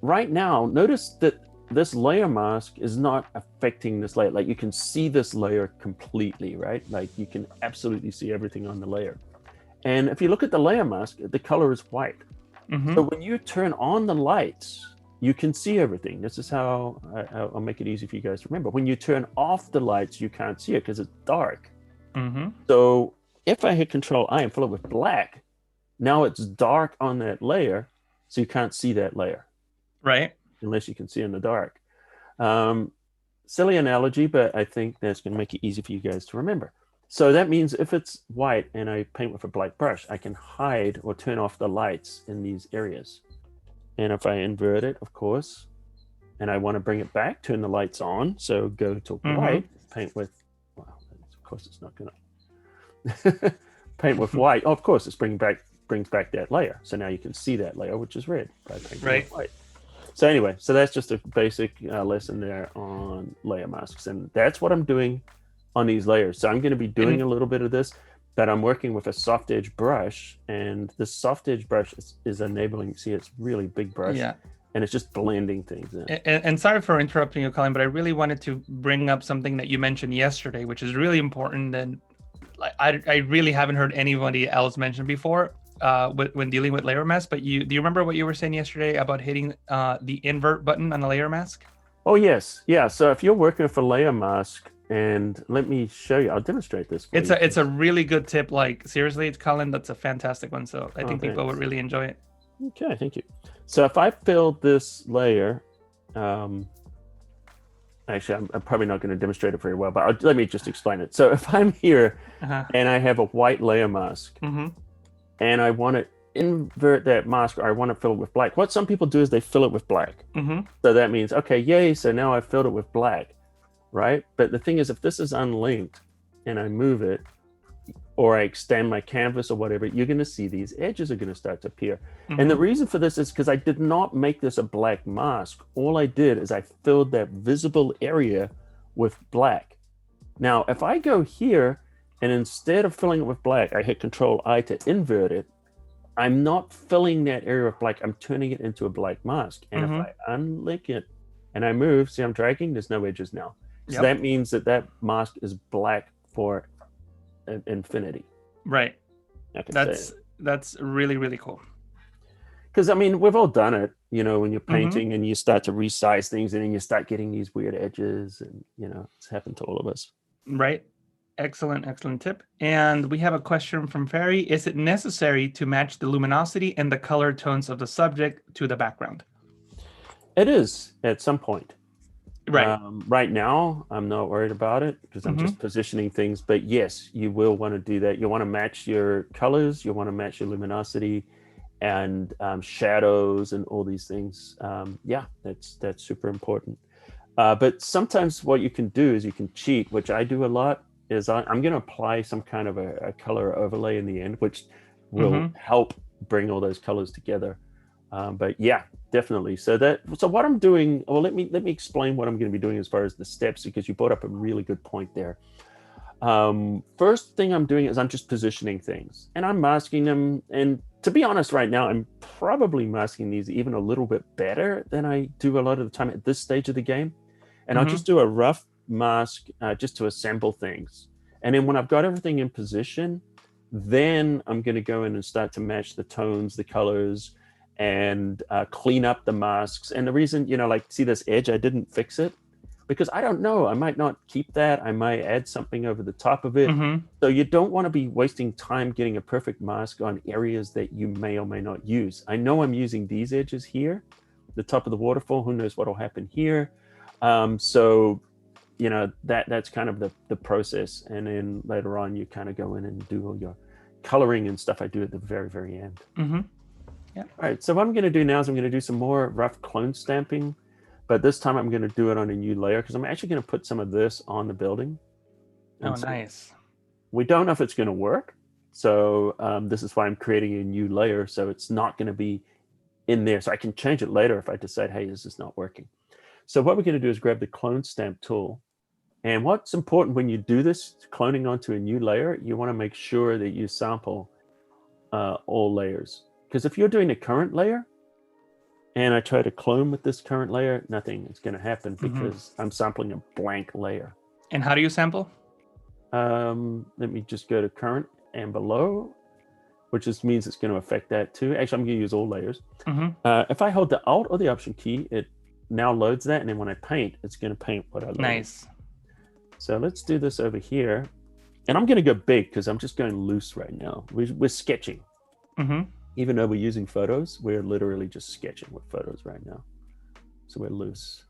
right now, notice that this layer mask is not affecting this layer. Like you can see this layer completely, right? Like you can absolutely see everything on the layer. And if you look at the layer mask, the color is white. Mm-hmm. So when you turn on the lights, you can see everything. This is how I'll make it easy for you guys to remember. When you turn off the lights, you can't see it because it's dark. Mm-hmm. So if I hit Control I and fill it with black, now it's dark on that layer, so you can't see that layer. Right. Unless you can see in the dark. Silly analogy, but I think that's going to make it easy for you guys to remember. So that means if it's white and I paint with a black brush, I can hide or turn off the lights in these areas. And if I invert it, of course, and I want to bring it back, turn the lights on. So go to white, paint with, well, of course it's not going to paint with white. Oh, of course, it's brings back that layer. So now you can see that layer, which is red by painting with white. So anyway, so that's just a basic lesson there on layer masks. And that's what I'm doing on these layers. So I'm going to be doing a little bit of this, but I'm working with a soft edge brush. And the soft edge brush is enabling, see, it's really big brush. Yeah. And it's just blending things in. And sorry for interrupting you, Colin, but I really wanted to bring up something that you mentioned yesterday, which is really important. And I really haven't heard anybody else mention before. When dealing with layer mask, but do you remember what you were saying yesterday about hitting the invert button on a layer mask? Oh yes, yeah. So if you're working with a layer mask, and let me show you, I'll demonstrate this. It's a really good tip. Like seriously, Colin, that's a fantastic one. So I think people would really enjoy it. Okay, thank you. So if I fill this layer, actually, I'm probably not going to demonstrate it very well, but let me just explain it. So if I'm here and I have a white layer mask. And I want to invert that mask, or I want to fill it with black. What some people do is they fill it with black. So that means, okay, yay, so now I've filled it with black, right? But the thing is, if this is unlinked and I move it, or I extend my canvas or whatever, you're going to see these edges are going to start to appear. And the reason for this is because I did not make this a black mask. All I did is I filled that visible area with black. Now, if I go here, and instead of filling it with black, I hit Control I to invert it. I'm not filling that area with black. I'm turning it into a black mask. And if I unlink it and I move, see I'm dragging, there's no edges now. So that means that mask is black for infinity. Right. That's really, really cool. Because, I mean, we've all done it, you know, when you're painting and you start to resize things and then you start getting these weird edges and, you know, it's happened to all of us. Right. Excellent tip. And we have a question from Ferry. Is it necessary to match the luminosity and the color tones of the subject to the background? It is at some point. Right. Right now, I'm not worried about it because I'm just positioning things. But yes, you will want to do that. You want to match your colors. You want to match your luminosity and shadows and all these things. Yeah, that's super important. But sometimes what you can do is you can cheat, which I do a lot. Is I'm going to apply some kind of a color overlay in the end, which will help bring all those colors together. But yeah, definitely. So what I'm doing, well, let me explain what I'm going to be doing as far as the steps, because you brought up a really good point there. First thing I'm doing is I'm just positioning things and I'm masking them. And to be honest, right now, I'm probably masking these even a little bit better than I do a lot of the time at this stage of the game. And I'll just do a rough mask just to assemble things. And then when I've got everything in position, then I'm going to go in and start to match the tones, the colors, and clean up the masks. And the reason, you know, like, see this edge, I didn't fix it because I don't know, I might not keep that. I might add something over the top of it. So you don't want to be wasting time getting a perfect mask on areas that you may or may not use. I know I'm using these edges here, the top of the waterfall, who knows what will happen here. So, you know, that's kind of the process. And then later on, you kind of go in and do all your coloring and stuff I do at the very, very end. Yeah. All right. So what I'm going to do now is I'm going to do some more rough clone stamping, but this time I'm going to do it on a new layer because I'm actually going to put some of this on the building. Oh, nice. We don't know if it's going to work. So this is why I'm creating a new layer. So it's not going to be in there. So I can change it later if I decide, hey, this is not working. So what we're going to do is grab the clone stamp tool. And what's important when you do this, cloning onto a new layer, you want to make sure that you sample all layers. Because if you're doing a current layer, and I try to clone with this current layer, nothing is going to happen Mhm. because I'm sampling a blank layer. And how do you sample? Let me just go to current and below, which just means it's going to affect that too. Actually, I'm going to use all layers. Mhm. If I hold the Alt or the Option key, it now loads that, and then when I paint, it's going to paint what I loaded. Nice. So let's do this over here. And I'm going to go big because I'm just going loose right now. We're sketching. Mhm. Even though we're using photos, we're literally just sketching with photos right now. So we're loose.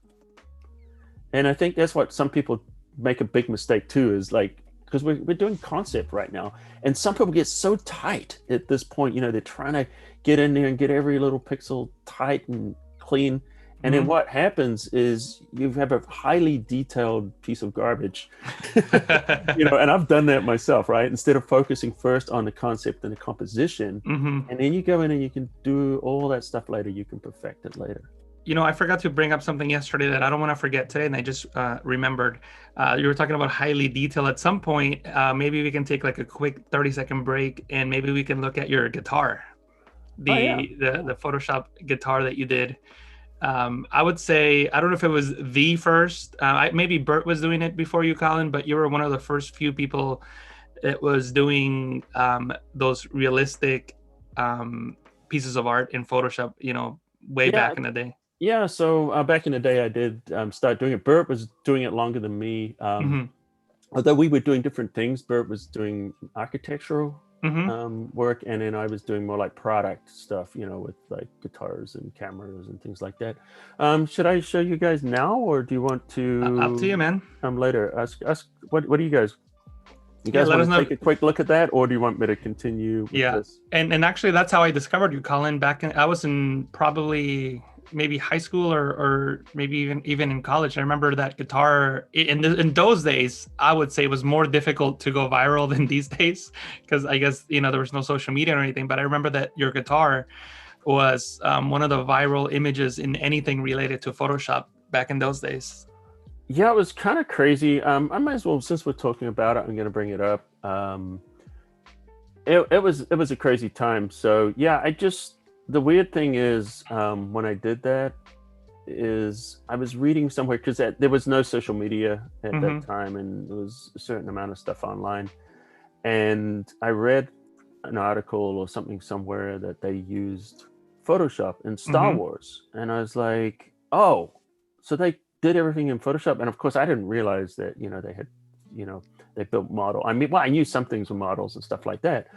And I think that's what some people make a big mistake too, is like, because we're doing concept right now. And some people get so tight at this point, they're trying to get in there and get every little pixel tight and clean. And then what happens is you have a highly detailed piece of garbage, and I've done that myself, right? Instead of focusing first on the concept and the composition, and then you go in and you can do all that stuff later, you can perfect it later. I forgot to bring up something yesterday that I don't want to forget today, and I just remembered. You were talking about highly detailed. At some point, maybe we can take like a quick 30-second break, and maybe we can look at your guitar, the Photoshop guitar that you did. I would say, I don't know if it was the first, maybe Bert was doing it before you, Colin, but you were one of the first few people that was doing those realistic pieces of art in Photoshop, way back in the day. Yeah, so back in the day, I did start doing it. Bert was doing it longer than me. Although we were doing different things, Bert was doing architectural work, and then I was doing more like product stuff, with like guitars and cameras and things like that. Should I show you guys now, or do you want to? Up to you, man. Later. Ask what do you guys? You guys want to take a quick look at that, or do you want me to continue with this? And actually, that's how I discovered you, Colin. I was in probably maybe high school or maybe even in college. I remember that guitar in those days, I would say, was more difficult to go viral than these days, because I guess there was no social media or anything. But I remember that your guitar was one of the viral images in anything related to Photoshop back in those days. Yeah, it was kind of crazy. I might as well, since we're talking about it, I'm going to bring it up. It was a crazy time. So yeah, the weird thing is, when I did that, is I was reading somewhere, because there was no social media at that time, and there was a certain amount of stuff online, and I read an article or something somewhere that they used Photoshop in Star Wars, and I was like, oh, so they did everything in Photoshop. And of course I didn't realize that they had they built model. I knew some things were models and stuff like that,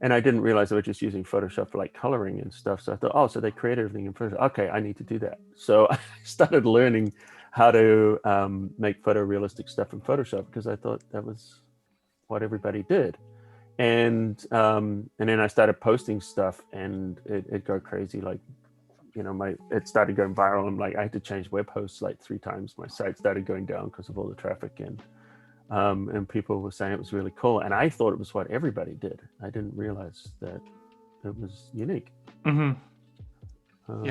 and I didn't realize they were just using Photoshop for like coloring and stuff. So I thought, oh, so they created everything in Photoshop. Okay, I need to do that. So I started learning how to make photorealistic stuff in Photoshop, because I thought that was what everybody did. And then I started posting stuff, and it go crazy. Like, it started going viral. I'm like, I had to change web hosts like 3 times. My site started going down because of all the traffic, and people were saying it was really cool. And I thought it was what everybody did. I didn't realize that it was unique. Yeah,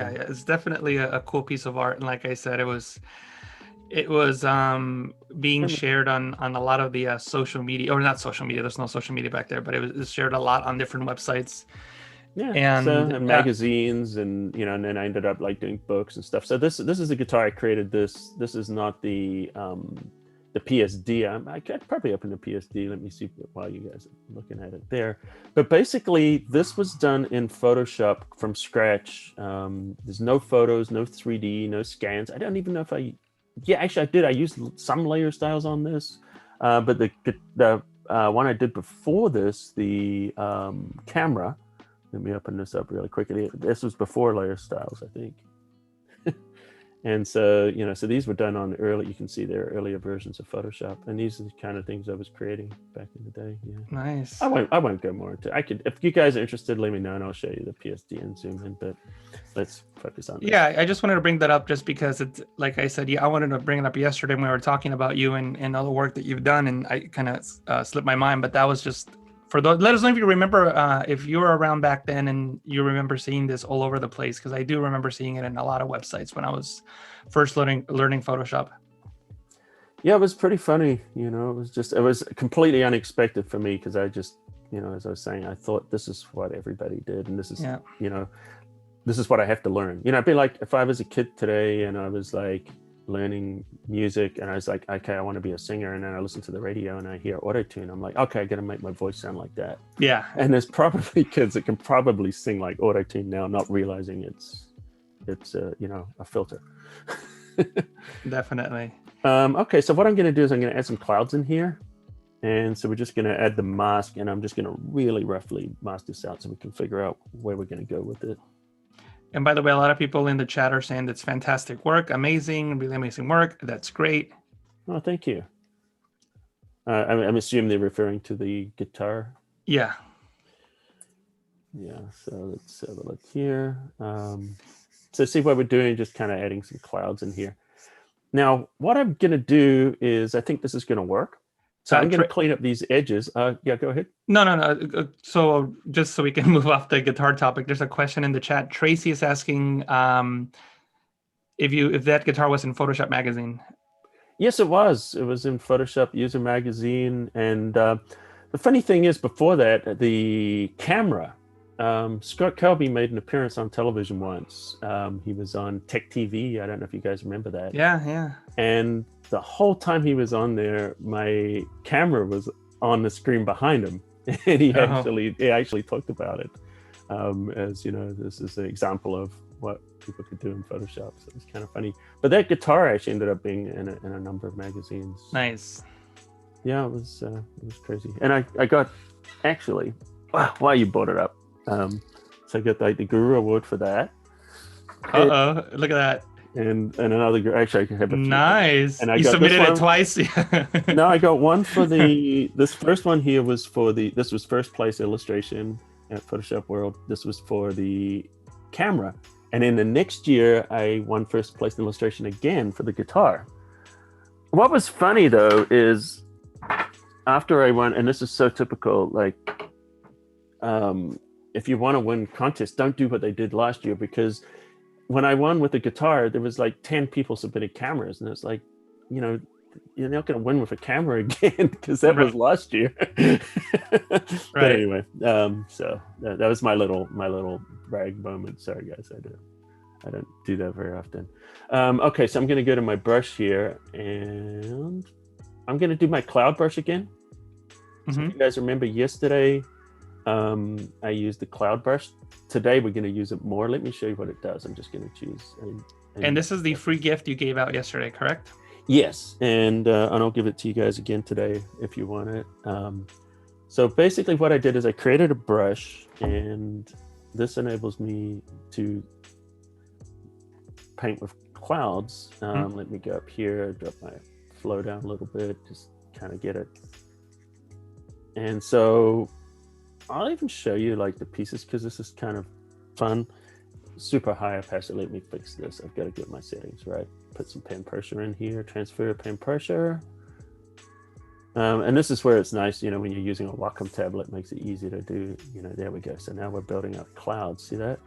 it's definitely a cool piece of art. And like I said, it was being shared on a lot of the social media, or not social media. There's no social media back there, but it was shared a lot on different websites. Yeah, and magazines, and and then I ended up like doing books and stuff. So this is a guitar I created. This is not the PSD. I could probably open the PSD. Let me see while you guys are looking at it there. But basically, this was done in Photoshop from scratch. There's no photos, no 3D, no scans. I don't even know if actually I did. I used some layer styles on this, but the one I did before this, the camera. Let me open this up really quickly. This was before layer styles, I think. And so, so these were done on you can see there are earlier versions of Photoshop. And these are the kind of things I was creating back in the day. Yeah. Nice. I won't go more into it. If you guys are interested, let me know and I'll show you the PSD and zoom in, but let's focus on that. Yeah, I just wanted to bring that up just because it's, like I said, I wanted to bring it up yesterday when we were talking about you and all the work that you've done, and I kind of slipped my mind, but that was just let us know if you remember, if you were around back then and you remember seeing this all over the place, because I do remember seeing it in a lot of websites when I was first learning Photoshop. Yeah, it was pretty funny. It was completely unexpected for me, because I just, as I was saying, I thought this is what everybody did, and this is, this is what I have to learn. It'd be like if I was a kid today and I was like learning music and I was like, okay, I want to be a singer, and then I listen to the radio and I hear auto-tune. I'm like, okay, I got to make my voice sound like that. Yeah. And there's probably kids that can probably sing like auto-tune now, not realizing it's a filter. Definitely. Okay, so what I'm going to do is I'm going to add some clouds in here. And so we're just going to add the mask, and I'm just going to really roughly mask this out so we can figure out where we're going to go with it. And by the way, a lot of people in the chat are saying that's fantastic work, amazing, really amazing work. That's great. Oh, thank you. I'm assuming they're referring to the guitar. Yeah. Yeah, so let's have a look here. So see what we're doing, just kind of adding some clouds in here. Now, what I'm going to do is, I think this is going to work. So I'm going to clean up these edges. Yeah, go ahead. No. So just so we can move off the guitar topic, there's a question in the chat. Tracy is asking if that guitar was in Photoshop magazine. Yes, it was. It was in Photoshop User Magazine. And the funny thing is, before that, the camera, Scott Kelby made an appearance on television once. He was on Tech TV. I don't know if you guys remember that. Yeah. And the whole time he was on there, my camera was on the screen behind him, and he actually talked about it as this is an example of what people could do in Photoshop. So it's kind of funny. But that guitar actually ended up being in a number of magazines. Nice. Yeah, it was crazy. And I got actually, why you brought it up. So I got the Guru Award for that. Look at that. And another, actually I can have a few. Nice. And you submitted it twice. No, I got one for this first one here was this was first place illustration at Photoshop World. This was for the camera. And in the next year, I won first place illustration again for the guitar. What was funny though is after I won, and this is so typical, like, if you want to win contests, don't do what they did last year, because when I won with the guitar, there was like 10 people submitted cameras, and it's like, you're not going to win with a camera again because that was last year. But anyway, so that was my little brag moment. Sorry guys, I don't do that very often. Okay, so I'm going to go to my brush here, and I'm going to do my cloud brush again. So if you guys remember yesterday, I used the cloud brush. Today we're going to use it more. Let me show you what it does. I'm just going to choose. And this is the free gift you gave out yesterday, correct? Yes, and I'll give it to you guys again today if you want it. So basically what I did is I created a brush, and this enables me to paint with clouds. Let me go up here, drop my flow down a little bit, just kind of get it. And so I'll even show you like the pieces, because this is kind of fun. Super high opacity. Let me fix this. I've got to get my settings right. Put some pen pressure in here. Transfer pen pressure. And this is where it's nice, when you're using a Wacom tablet, it makes it easy to do. There we go. So now we're building up clouds. See that?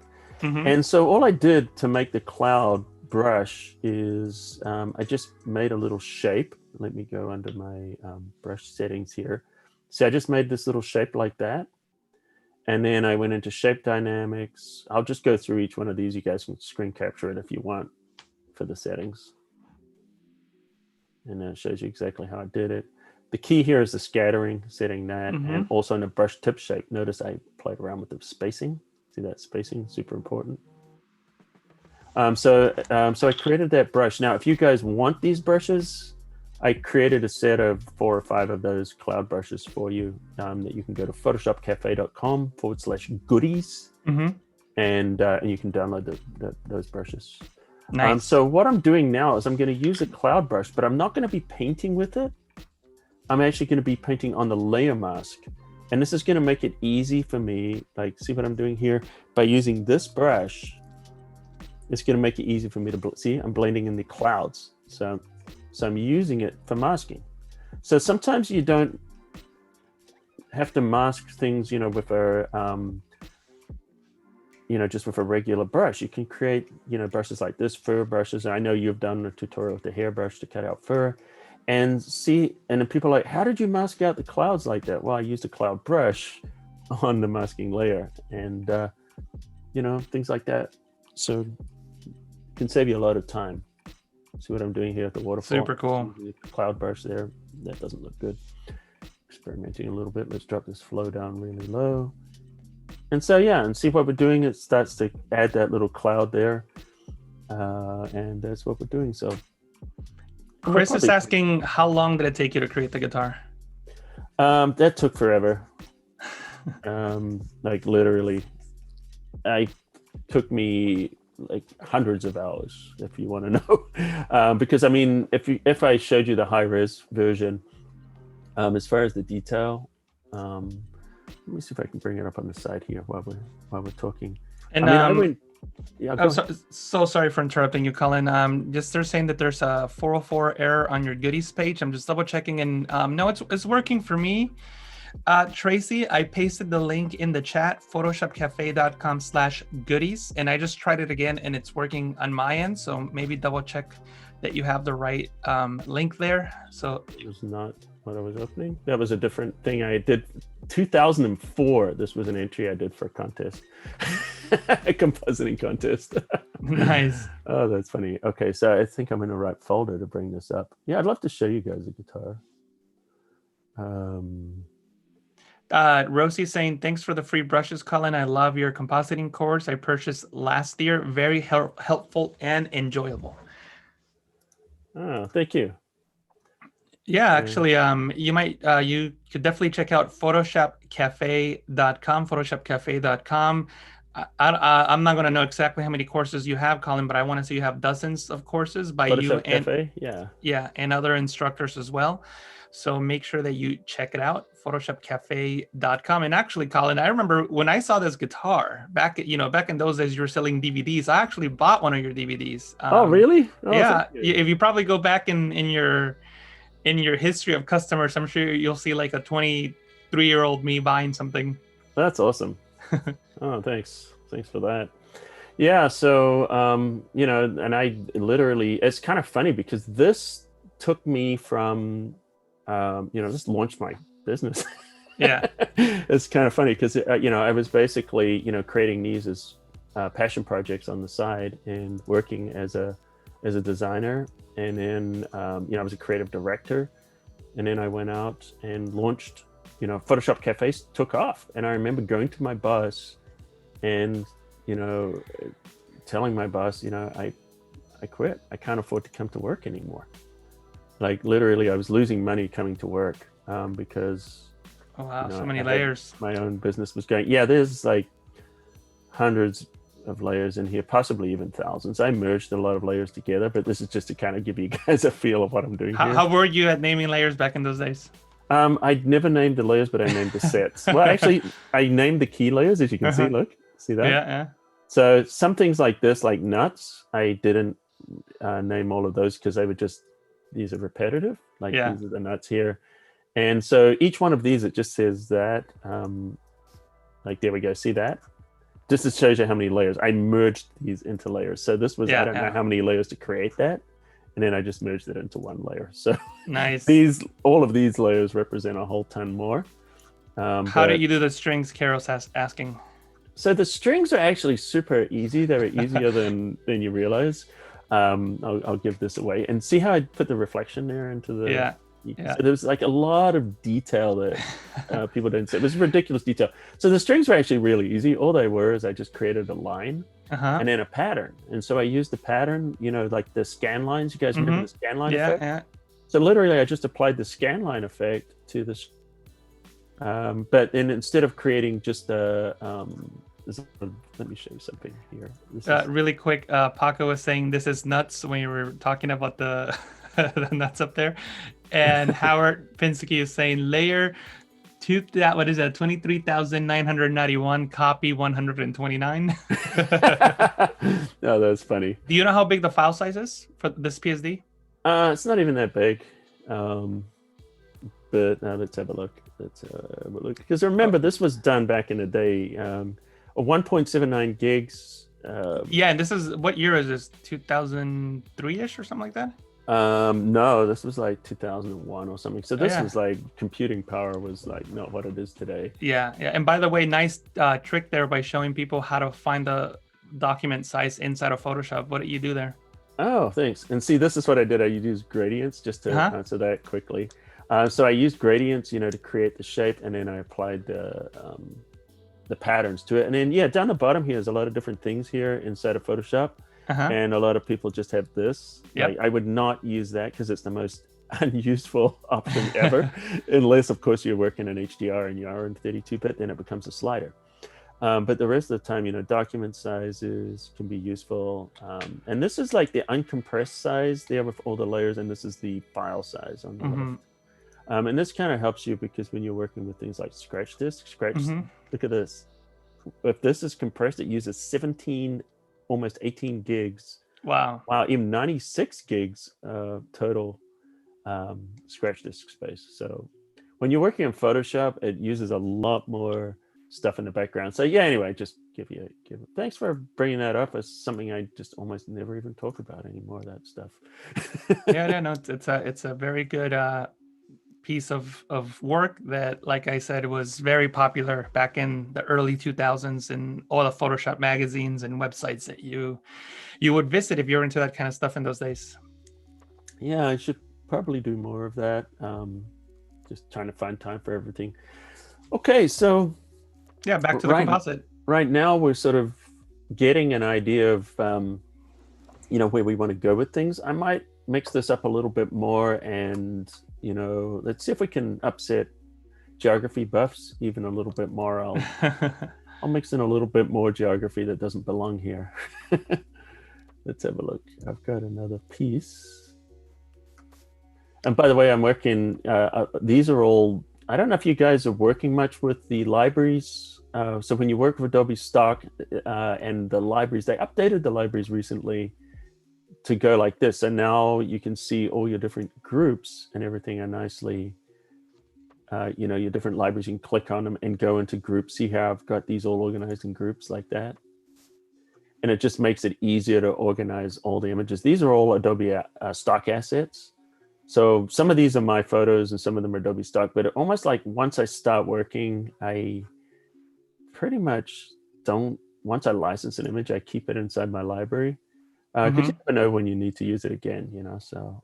And so all I did to make the cloud brush is I just made a little shape. Let me go under my brush settings here. So I just made this little shape like that. And then I went into shape dynamics. I'll just go through each one of these. You guys can screen capture it if you want for the settings. And that shows you exactly how I did it. The key here is the scattering, setting that, and also in the brush tip shape. Notice I played around with the spacing. See that spacing, super important. So I created that brush. Now, if you guys want these brushes, I created a set of 4 or 5 of those cloud brushes for you that you can go to photoshopcafe.com/goodies, and you can download those brushes. Nice. So what I'm doing now is I'm going to use a cloud brush, but I'm not going to be painting with it. I'm actually going to be painting on the layer mask. And this is going to make it easy for me. Like, see what I'm doing here? By using this brush, it's going to make it easy for me to see. I'm blending in the clouds. So I'm using it for masking. So sometimes you don't have to mask things, with a, just with a regular brush. You can create, brushes like this, fur brushes. I know you've done a tutorial with the hairbrush to cut out fur. And then people are like, how did you mask out the clouds like that? Well, I used a cloud brush on the masking layer, and, things like that. So can save you a lot of time. See what I'm doing here at the waterfall? Super cool. The cloud brush there. That doesn't look good. Experimenting a little bit. Let's drop this flow down really low. And so, yeah, and see what we're doing. It starts to add that little cloud there. And that's what we're doing. So Chris is asking, how long did it take you to create the guitar? That took forever. Like literally, took me like hundreds of hours, if you want to know. Because I mean, if I showed you the high res version, as far as the detail, let me see if I can bring it up on the side here while we're talking. And I mean, so sorry for interrupting you, Colin. Just they're saying that there's a 404 error on your goodies page. I'm just double checking, and no, it's working for me. Tracy, I pasted the link in the chat, photoshopcafe.com/goodies, and I just tried it again, and it's working on my end. So maybe double check that you have the right link there. So it was not what I was opening. That was a different thing I did. 2004. This was an entry I did for a contest, a compositing contest. Nice. Oh, that's funny. Okay, so I think I'm in the right folder to bring this up. Yeah, I'd love to show you guys a guitar. Rosie's saying, thanks for the free brushes, Colin. I love your compositing course I purchased last year. Very helpful and enjoyable. Oh, thank you. Yeah, actually, you could definitely check out PhotoshopCAFE.com, PhotoshopCAFE.com. I'm not going to know exactly how many courses you have, Colin, but I want to say you have dozens of courses by you and and other instructors as well. So make sure that you check it out, PhotoshopCAFE.com. And actually, Colin, I remember when I saw this guitar back in those days, you were selling DVDs. I actually bought one of your DVDs. Oh, really? Oh, yeah. If you probably go back in your history of customers, I'm sure you'll see like a 23-year-old me buying something. That's awesome. Oh, thanks for that. Yeah, so and I literally, it's kind of funny because this took me from just launched my business. Yeah. It's kind of funny because I was basically creating these as passion projects on the side and working as a designer. And then, I was a creative director, and then I went out and launched, Photoshop Cafe took off. And I remember going to my boss and, telling my boss, I quit. I can't afford to come to work anymore. Like literally, I was losing money coming to work because. Oh, wow. So many layers. My own business was going. Yeah, there's like hundreds of layers in here, possibly even thousands. I merged a lot of layers together, but this is just to kind of give you guys a feel of what I'm doing here. How were you at naming layers back in those days? I'd never named the layers, but I named the sets. Well, actually, I named the key layers, as you can see. Look, see that? Yeah. So some things like this, like nuts, I didn't name all of those because they were these are repetitive. Like these are the nuts here. And so each one of these, it just says that, like, there we go. See that? Just to show you how many layers. I merged these into layers. So this was, I don't know how many layers to create that. And then I just merged it into one layer. So nice. All of these layers represent a whole ton more. How did you do the strings, Carol's asking? So the strings are actually super easy. They're easier than you realize. I'll give this away. And see how I put the reflection there into the... Yeah. So there's like a lot of detail that people don't see. There's ridiculous detail. So the strings were actually really easy. All they were is I just created a line and then a pattern. And so I used the pattern, like the scan lines. You guys remember the scan line effect? Yeah. So literally I just applied the scan line effect to this. But then instead of creating just let me show you something here. Really quick, Paco was saying this is nuts when you were talking about the the nuts up there. And Howard Pinsky is saying layer 23,991 copy 129. Oh, that's funny. Do you know how big the file size is for this PSD? It's not even that big. But let's have a look. Because remember, this was done back in the day. 1.79 gigs. And this is, what year is this? 2003-ish or something like that? No, this was like 2001 or something. So this was like computing power was like not what it is today. Yeah. And by the way, nice trick there by showing people how to find the document size inside of Photoshop. What did you do there? Oh, thanks. And see, this is what I did. I used gradients just to answer that quickly. So I used gradients, to create the shape, and then I applied the patterns to it. And then, down the bottom here is a lot of different things here inside of Photoshop. And a lot of people just have this. Yep. I would not use that because it's the most unuseful option ever, unless, of course, you're working in HDR and you are in 32-bit, then it becomes a slider. But the rest of the time, document sizes can be useful. And this is like the uncompressed size there with all the layers, and this is the file size on the left. And this kind of helps you because when you're working with things like scratch disk, look at this. If this is compressed, it uses 17, almost 18 gigs. Wow, even 96 gigs total scratch disk space. So when you're working in Photoshop, it uses a lot more stuff in the background. So anyway, just thanks for bringing that up. It's something I just almost never even talk about anymore, that stuff. no, it's a very good piece of work that, like I said, was very popular back in the early 2000s in all the Photoshop magazines and websites that you would visit if you're into that kind of stuff in those days. Yeah, I should probably do more of that. Just trying to find time for everything. Okay, so back to the composite. Right now, we're sort of getting an idea of where we want to go with things. I might mix this up a little bit more, and let's see if we can upset geography buffs even a little bit more. I'll mix in a little bit more geography that doesn't belong here. Let's have a look. I've got another piece. And by the way, I'm working, these are all, I don't know if you guys are working much with the libraries. So when you work with Adobe Stock and the libraries, they updated the libraries recently to go like this. And now you can see all your different groups and everything are nicely, your different libraries. You can click on them and go into groups. See how I've got these all organized in groups like that. And it just makes it easier to organize all the images. These are all Adobe Stock assets. So some of these are my photos and some of them are Adobe Stock, but almost like once I start working, I pretty much don't, once I license an image, I keep it inside my library. Because you never know when you need to use it again, so.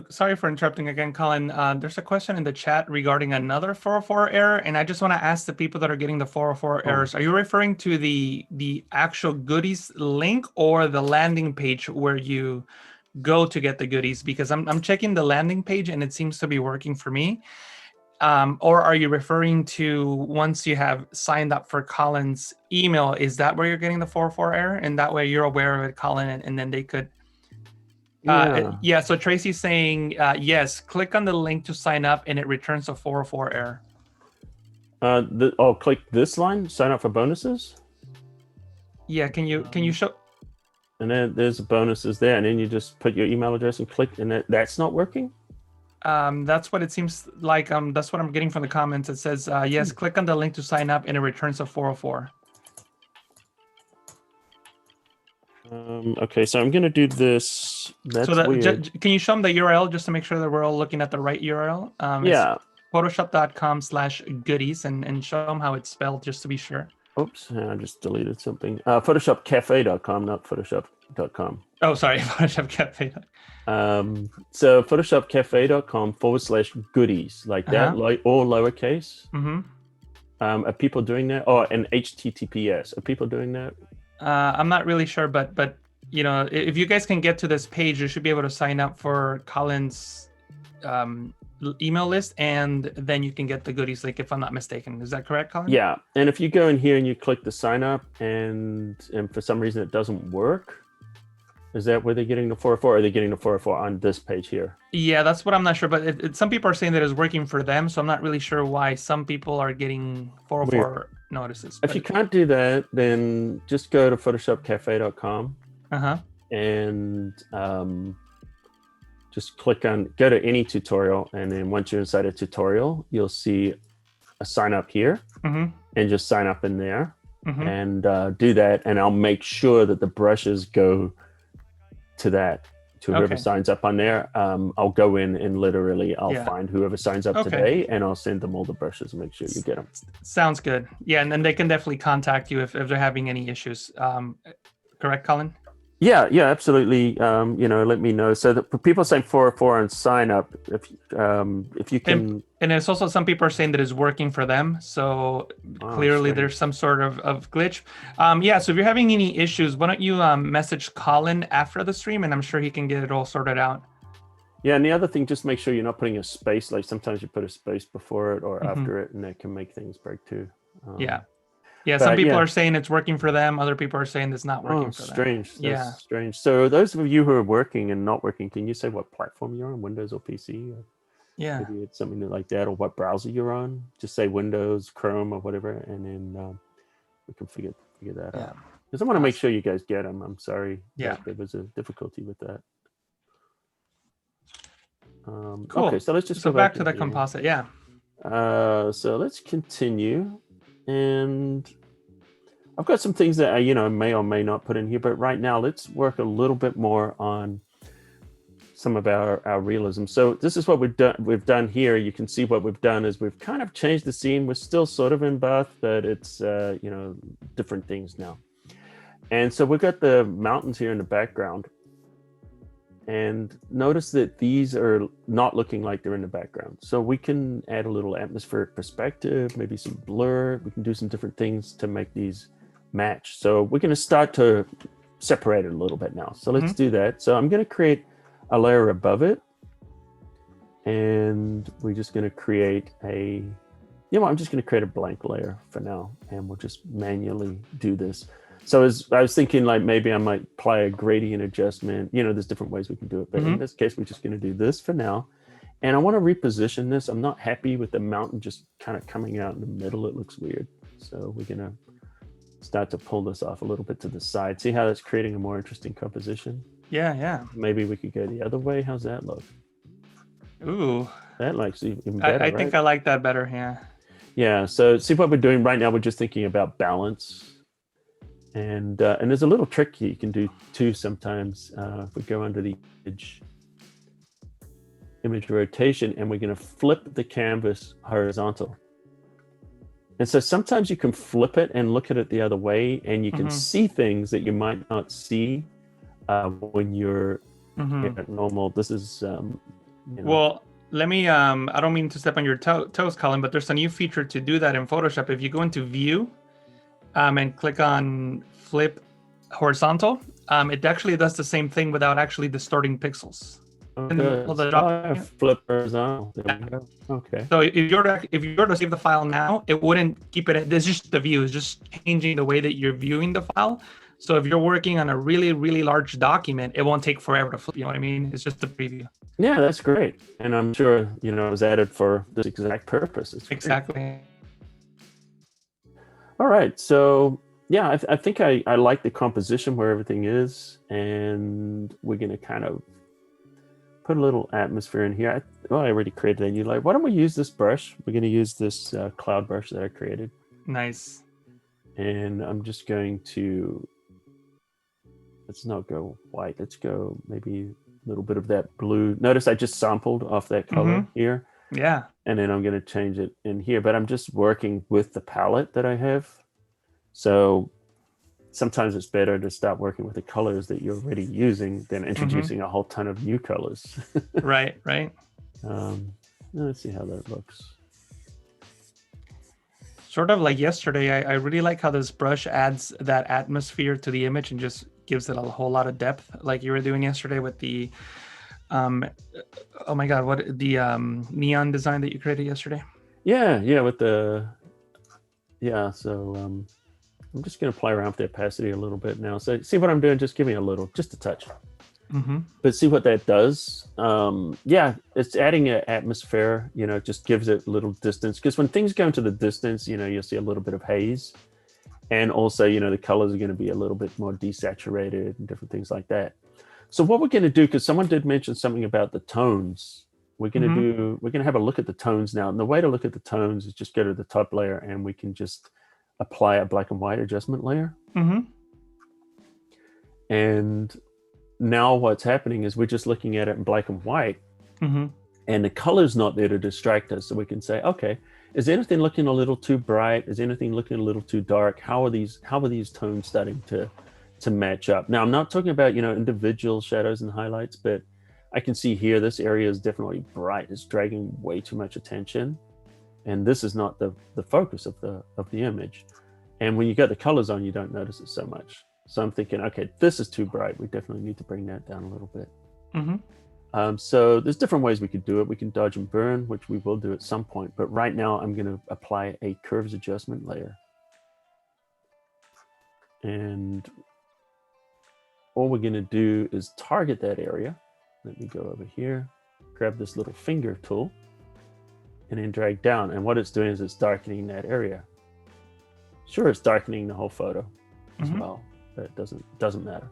Sorry for interrupting again, Colin. There's a question in the chat regarding another 404 error, and I just want to ask the people that are getting the 404 errors, are you referring to the actual goodies link or the landing page where you go to get the goodies? Because I'm checking the landing page and it seems to be working for me. Or are you referring to once you have signed up for Colin's email, is that where you're getting the 404 error? And that way you're aware of it, Colin, and then they could. So Tracy's saying, yes, click on the link to sign up and it returns a 404 error. Click this line, sign up for bonuses. Yeah, can you show? And then there's bonuses there, and then you just put your email address and click, and that's not working? That's what it seems like. That's what I'm getting from the comments. It says, yes, click on the link to sign up and it returns a 404. Okay, so I'm going to do this. That's weird. Can you show them the URL just to make sure that we're all looking at the right URL? Yeah. Photoshop.com/goodies and show them how it's spelled just to be sure. Oops, I just deleted something. PhotoshopCAFE.com, not Photoshop.com. Oh, sorry, PhotoshopCAFE. So PhotoshopCAFE.com/goodies, like that, like all lowercase. Are people doing that? Oh, and HTTPS. Are people doing that? I'm not really sure, but if you guys can get to this page, you should be able to sign up for Colin's email list, and then you can get the goodies link, if I'm not mistaken. Is that correct, Colin? Yeah, and if you go in here and you click the sign up, and for some reason it doesn't work, is that where they're getting the 404, or are they getting the 404 on this page here? Yeah, that's what I'm not sure, but some people are saying that it's working for them, so I'm not really sure why some people are getting 404 notices. If you can't do that, then just go to PhotoshopCAFE.com and just go to any tutorial, and then once you're inside a tutorial, you'll see a sign up here, and just sign up in there, and do that, and I'll make sure that the brushes go to that to whoever Okay. signs up on there. I'll go in and literally I'll Yeah. find whoever signs up Okay. today, and I'll send them all the brushes and make sure you get them. Sounds good. Yeah, and then they can definitely contact you if they're having any issues. Correct, Colin? Yeah, absolutely. Let me know. So the people saying 404 on sign up. If you can, and it's also some people are saying that it's working for them. So clearly strange. there's some sort of glitch. Yeah. So if you're having any issues, why don't you message Colin after the stream, and I'm sure he can get it all sorted out. Yeah, and the other thing, just make sure you're not putting a space. Like sometimes you put a space before it or after it, and that can make things break too. Yeah. Some people are saying it's working for them. Other people are saying it's not working for them. Strange. That's strange. So those of you who are working and not working, can you say what platform you're on, Windows or PC? Or maybe it's something like that, or what browser you're on. Just say Windows, Chrome, or whatever, and then we can figure that out. Because I want to make sure you guys get them. I'm sorry that there was a difficulty with that. Cool. Okay, so let's just go back to the here. composite. So let's continue, and I've got some things that I may or may not put in here, but right now let's work a little bit more on some of our realism. So this is what we've done here. You can see what we've done is we've kind of changed the scene. We're still sort of in Bath, but it's different things now. And so we've got the mountains here in the background. And notice that these are not looking like they're in the background. So we can add a little atmospheric perspective, maybe some blur. We can do some different things to make these match. So we're going to start to separate it a little bit now. So let's do that. So I'm going to create a layer above it. And we're just going to create I'm just going to create a blank layer for now. And we'll just manually do this. So as I was thinking, like maybe I might apply a gradient adjustment. There's different ways we can do it, but in this case, we're just going to do this for now. And I want to reposition this. I'm not happy with the mountain just kind of coming out in the middle. It looks weird. So we're going to start to pull this off a little bit to the side. See how that's creating a more interesting composition? Yeah. Maybe we could go the other way. How's that look? Ooh. That looks even better, I think I like that better. Yeah. Yeah. So see what we're doing right now. We're just thinking about balance. And there's a little trick you can do too sometimes. If we go under the image rotation, and we're going to flip the canvas horizontal. And so sometimes you can flip it and look at it the other way, and you can see things that you might not see when you're at normal. This is well, let me I don't mean to step on your toes, Colin, but there's a new feature to do that in Photoshop. If you go into View and click on Flip Horizontal, it actually does the same thing without actually distorting pixels. Flip horizontal. There we go. Okay. So if you were to save the file now, it wouldn't keep it. It's just the view. It's just changing the way that you're viewing the file. So if you're working on a really, really large document, it won't take forever to flip. You know what I mean? It's just a preview. Yeah, that's great. And I'm sure it was added for this exact purpose. Exactly. All right. So yeah, I think I like the composition where everything is, and we're going to kind of put a little atmosphere in here. I already created that. You're like, why don't we use this brush? We're going to use this cloud brush that I created. Nice. And I'm just going to, let's not go white. Let's go maybe a little bit of that blue. Notice I just sampled off that color here. Yeah. And then I'm going to change it in here, but I'm just working with the palette that I have. So sometimes it's better to start working with the colors that you're already using than introducing a whole ton of new colors. Right. Let's see how that looks. Sort of like yesterday, I really like how this brush adds that atmosphere to the image and just gives it a whole lot of depth, like you were doing yesterday with the oh my god, what the neon design that you created yesterday. Yeah, with the so I'm just going to play around with the opacity a little bit now. So see what I'm doing, just give me just a touch. But see what that does. It's adding an atmosphere, just gives it a little distance, because when things go into the distance, you'll see a little bit of haze, and also the colors are going to be a little bit more desaturated and different things like that. So what we're going to do, because someone did mention something about the tones, we're going to have a look at the tones now. And the way to look at the tones is just go to the top layer, and we can just apply a black and white adjustment layer. And now what's happening is we're just looking at it in black and white, Mm-hmm. and the color's not there to distract us. So we can say, okay, is anything looking a little too bright? Is anything looking a little too dark? How are these tones starting to match up? Now, I'm not talking about, individual shadows and highlights, but I can see here this area is definitely bright. It's dragging way too much attention. And this is not the focus of the image. And when you got the colors on, you don't notice it so much. So I'm thinking, okay, this is too bright. We definitely need to bring that down a little bit. Mm-hmm. So there's different ways we could do it. We can dodge and burn, which we will do at some point. But right now, I'm going to apply a curves adjustment layer. And all we're going to do is target that area. Let me go over here, grab this little finger tool, and then drag down. And what it's doing is it's darkening that area. Sure, it's darkening the whole photo as well, but it doesn't matter.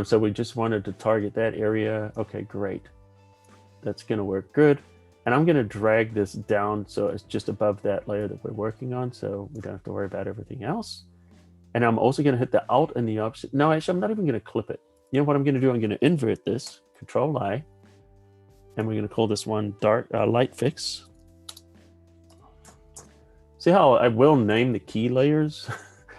So we just wanted to target that area. Okay, great. That's going to work good. And I'm going to drag this down so it's just above that layer that we're working on, so we don't have to worry about everything else. And I'm also going to hit the Alt and the Option. No, actually, I'm not even going to clip it. You know what I'm going to do? I'm going to invert this, Control I, and we're going to call this one Light Fix. See how I will name the key layers?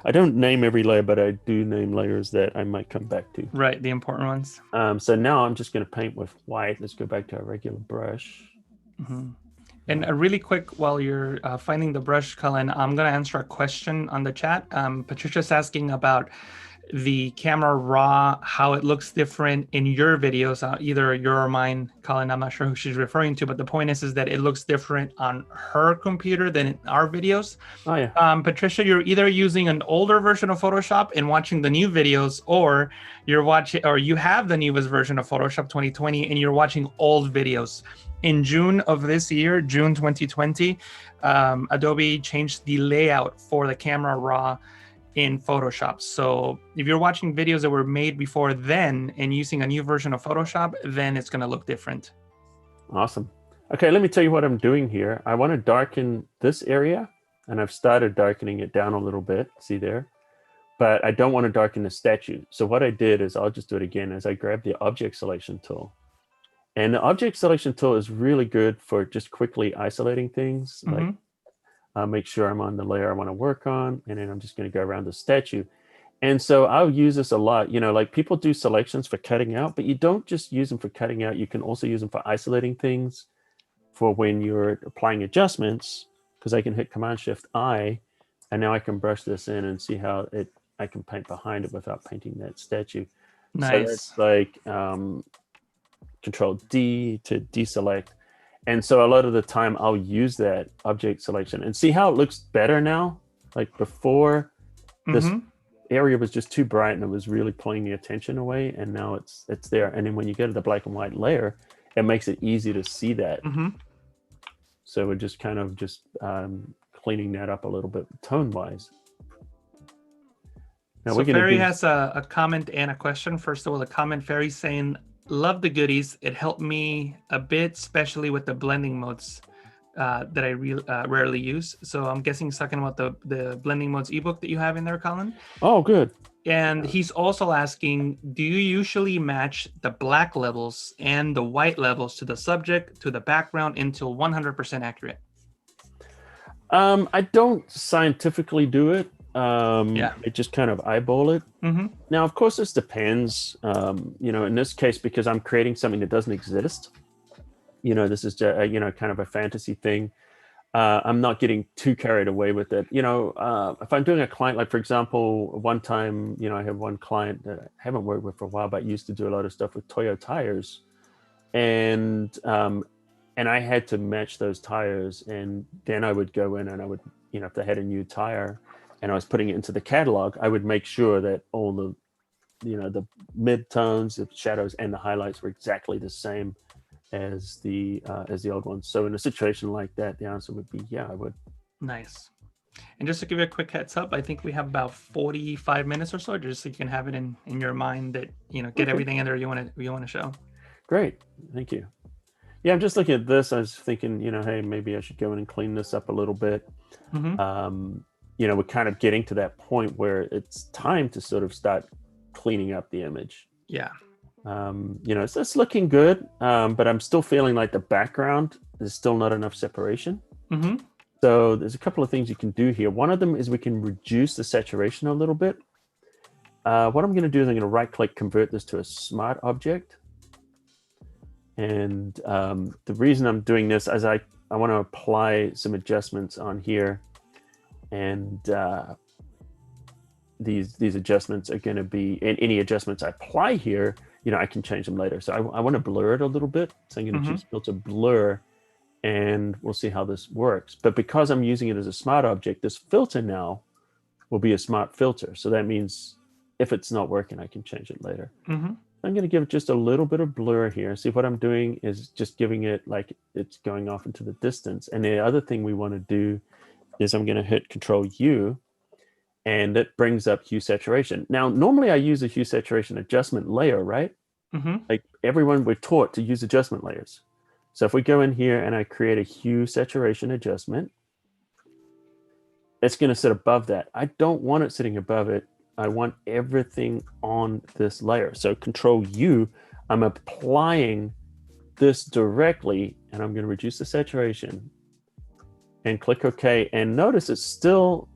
I don't name every layer, but I do name layers that I might come back to. Right, the important ones. So now I'm just going to paint with white. Let's go back to our regular brush. Mm-hmm. And really quick, while you're finding the brush, Colin, I'm going to answer a question on the chat. Patricia's asking about the camera raw, how it looks different in your videos, either your or mine, Colin. I'm not sure who she's referring to, but the point is that it looks different on her computer than in our videos. Oh yeah. Patricia, you're either using an older version of Photoshop and watching the new videos, or you have the newest version of Photoshop 2020 and you're watching old videos. In June of this year, June 2020, Adobe changed the layout for the camera raw in Photoshop. So if you're watching videos that were made before then and using a new version of Photoshop, then it's going to look different. Awesome. Okay, let me tell you what I'm doing here. I want to darken this area, and I've started darkening it down a little bit. See there? But I don't want to darken the statue. So what I did is, I'll just do it again, is I grabbed the object selection tool. And the object selection tool is really good for just quickly isolating things. Mm-hmm. Like make sure I'm on the layer I want to work on, and then I'm just going to go around the statue. And so I'll use this a lot. Like people do selections for cutting out, but you don't just use them for cutting out. You can also use them for isolating things, for when you're applying adjustments, because I can hit Command-Shift-I, and now I can brush this in and see how I can paint behind it without painting that statue. Nice. So it's like Control-D to deselect. And so a lot of the time I'll use that object selection and see how it looks better now. Like before, this area was just too bright and it was really pulling the attention away, and now it's there. And then when you go to the black and white layer, it makes it easy to see that. So we're just kind of cleaning that up a little bit tone-wise. Now so Ferry has a comment and a question. First of all, the comment, Ferry saying, love the goodies. It helped me a bit, especially with the blending modes that I rarely use. So I'm guessing he's talking about the blending modes ebook that you have in there, Colin. Oh, good. And he's also asking, do you usually match the black levels and the white levels to the subject, to the background until 100% accurate? I don't scientifically do it. I just kind of eyeball it. Now, of course, this depends. In this case, because I'm creating something that doesn't exist, this is kind of a fantasy thing. I'm not getting too carried away with it. If I'm doing a client, like for example, one time, I have one client that I haven't worked with for a while, but used to do a lot of stuff with Toyo tires, and I had to match those tires, and then I would go in and I would, if they had a new tire and I was putting it into the catalog, I would make sure that all the, the mid-tones, the shadows, and the highlights were exactly the same as the old ones. So in a situation like that, the answer would be, yeah, I would. Nice. And just to give you a quick heads up, I think we have about 45 minutes or so, just so you can have it in your mind that, get everything in there you want to show. Great. Thank you. Yeah, I'm just looking at this. I was thinking, hey, maybe I should go in and clean this up a little bit. We're kind of getting to that point where it's time to sort of start cleaning up the image. Yeah. It's looking good, but I'm still feeling like the background is still not enough separation. Mm-hmm. So there's a couple of things you can do here. One of them is we can reduce the saturation a little bit. What I'm going to do is I'm going to right-click, convert this to a smart object. And the reason I'm doing this is I want to apply some adjustments on here. And these adjustments are going to be, and any adjustments I apply here, I can change them later. So I want to blur it a little bit. So I'm going to choose filter blur, and we'll see how this works. But because I'm using it as a smart object, this filter now will be a smart filter. So that means if it's not working, I can change it later. Mm-hmm. I'm going to give it just a little bit of blur here. See, what I'm doing is just giving it like it's going off into the distance. And the other thing we want to do is I'm going to hit Control U, and it brings up hue saturation. Now, normally I use a hue saturation adjustment layer, right? Mm-hmm. Like everyone, we're taught to use adjustment layers. So if we go in here and I create a hue saturation adjustment, it's going to sit above that. I don't want it sitting above it. I want everything on this layer. So Control U, I'm applying this directly, and I'm going to reduce the saturation and click OK. And notice it's still,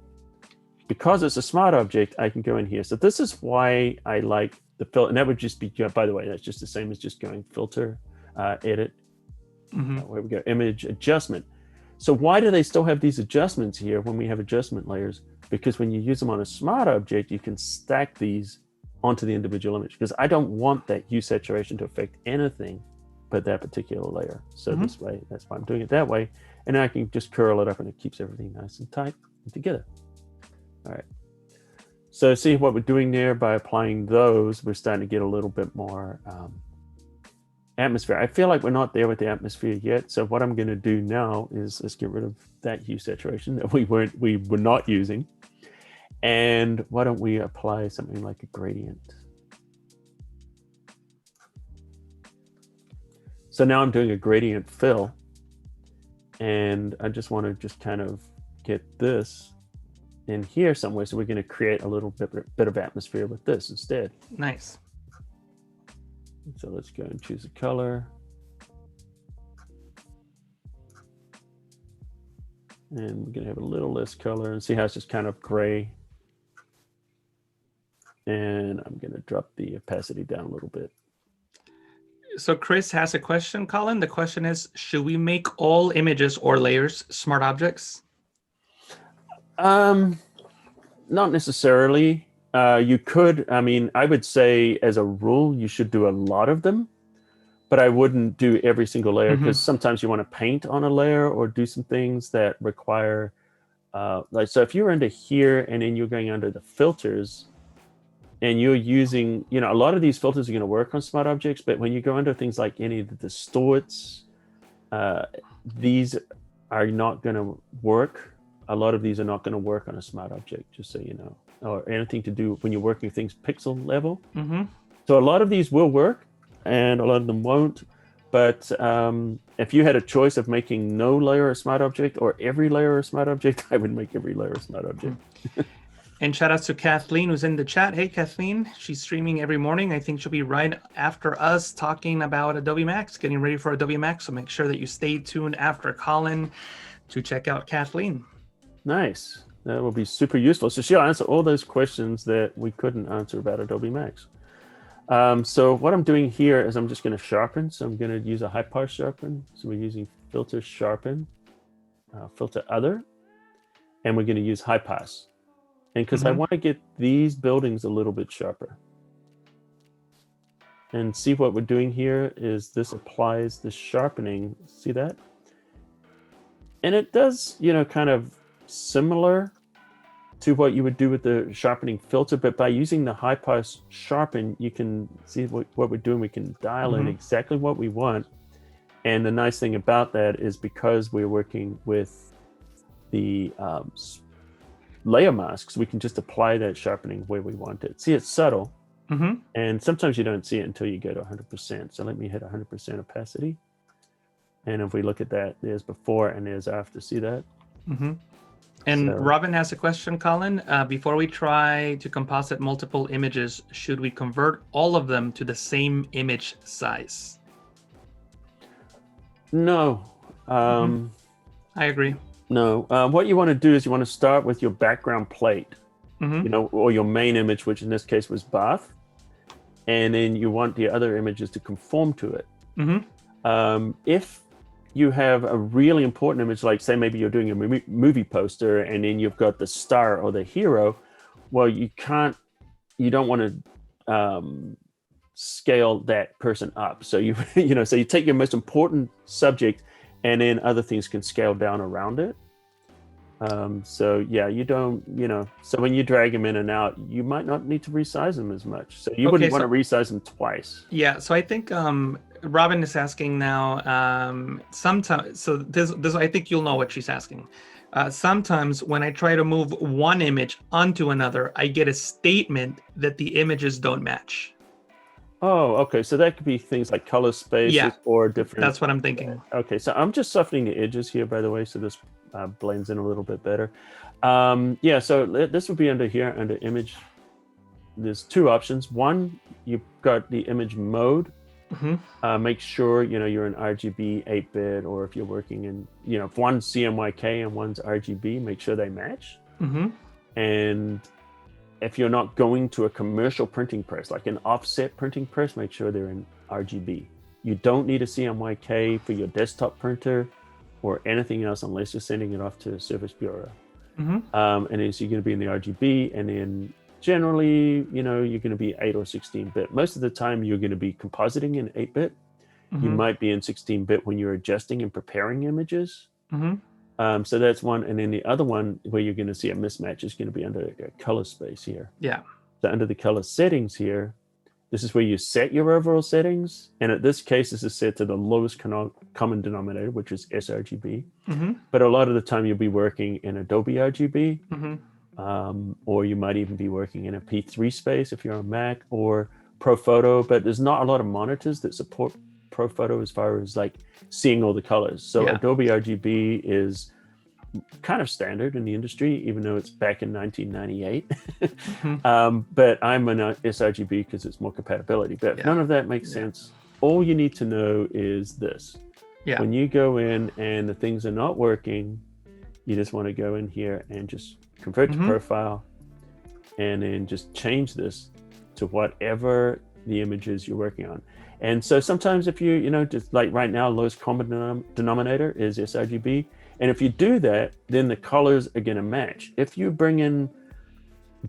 because it's a smart object, I can go in here. So this is why I like the filter. And that would just be, by the way, that's just the same as just going filter, edit. Where we go, image adjustment. So why do they still have these adjustments here when we have adjustment layers? Because when you use them on a smart object, you can stack these onto the individual image, because I don't want that hue saturation to affect anything but that particular layer. So this way, that's why I'm doing it that way. And then I can just curl it up, and it keeps everything nice and tight and together. All right. So see what we're doing there by applying those, we're starting to get a little bit more atmosphere. I feel like we're not there with the atmosphere yet. So what I'm going to do now is let's get rid of that hue saturation that we were not using. And why don't we apply something like a gradient? So now I'm doing a gradient fill, and I just want to just kind of get this in here somewhere. So we're going to create a little bit of atmosphere with this instead. Nice. So let's go and choose a color. And we're going to have a little less color, and see how it's just kind of gray. And I'm going to drop the opacity down a little bit. So Chris has a question, Colin. The question is, should we make all images or layers smart objects? Not necessarily. You could, I would say as a rule, you should do a lot of them, but I wouldn't do every single layer, because sometimes you want to paint on a layer or do some things that require, so if you're under here and then you're going under the filters and you're using, a lot of these filters are going to work on smart objects, but when you go under things like any of the distorts, these are not going to work. A lot of these are not going to work on a smart object, just so you know, or anything to do when you're working with things pixel level. So a lot of these will work and a lot of them won't. But if you had a choice of making no layer a smart object or every layer a smart object, I would make every layer a smart object. And shout outs to Kathleen, who's in the chat. Hey, Kathleen, she's streaming every morning. I think she'll be right after us talking about Adobe Max, getting ready for Adobe Max. So make sure that you stay tuned after Colin to check out Kathleen. Nice. That will be super useful. So she'll answer all those questions that we couldn't answer about Adobe Max. So what I'm doing here is I'm just going to sharpen. So I'm going to use a high pass sharpen. So we're using filter sharpen, filter other, and we're going to use high pass. And because I want to get these buildings a little bit sharper. And see what we're doing here is this applies the sharpening. See that? And it does, kind of similar to what you would do with the sharpening filter, but by using the high pass sharpen, you can see what we're doing. We can dial in exactly what we want. And the nice thing about that is because we're working with the layer masks, we can just apply that sharpening where we want it. See, it's subtle. And sometimes you don't see it until you go to 100%. So let me hit 100% opacity. And if we look at that, there's before and there's after. See that? And So- Robin has a question, Colin. Before we try to composite multiple images, should we convert all of them to the same image size? No. I agree. No. What you want to do is you want to start with your background plate, Mhm. or your main image, which in this case was bath, and then you want the other images to conform to it. If you have a really important image, like say maybe you're doing a movie poster, and then you've got the star or the hero, well, you don't want to scale that person up. So you so you take your most important subject, and then other things can scale down around it. So yeah, you don't, so when you drag them in and out, you might not need to resize them as much. So you wouldn't want to resize them twice. Yeah, so I think Robin is asking now, sometimes, so this I think you'll know what she's asking. Sometimes when I try to move one image onto another, I get a statement that the images don't match. Oh, okay. So that could be things like color spaces or different. That's what I'm thinking. Okay, so I'm just softening the edges here, by the way, so this blends in a little bit better. Yeah, so this would be under here, under image. There's two options. One, you've got the image mode. Make sure you're in RGB 8-bit, or if you're working in, if one's CMYK and one's RGB, make sure they match. And if you're not going to a commercial printing press, like an offset printing press, make sure they're in RGB. You don't need a CMYK for your desktop printer or anything else unless you're sending it off to a service bureau. And then so you're going to be in the RGB, and then generally, you're going to be 8 or 16-bit. Most of the time, you're going to be compositing in 8-bit. You might be in 16-bit when you're adjusting and preparing images. So that's one. And then the other one where you're going to see a mismatch is going to be under a color space here. Yeah. So under the color settings here, this is where you set your overall settings. And in this case, this is set to the lowest common denominator, which is sRGB. But a lot of the time you'll be working in Adobe RGB, or you might even be working in a P3 space if you're on Mac, or ProPhoto. But there's not a lot of monitors that support ProPhoto as far as like seeing all the colors. So Adobe RGB is kind of standard in the industry, even though it's back in 1998. But I'm an sRGB because it's more compatibility. But none of that makes sense. All you need to know is this. When you go in and the things are not working, you just want to go in here and just convert to profile, and then just change this to whatever the images you're working on. And so sometimes if you, just like right now, lowest common denominator is sRGB. And if you do that, then the colors are going to match. If you bring in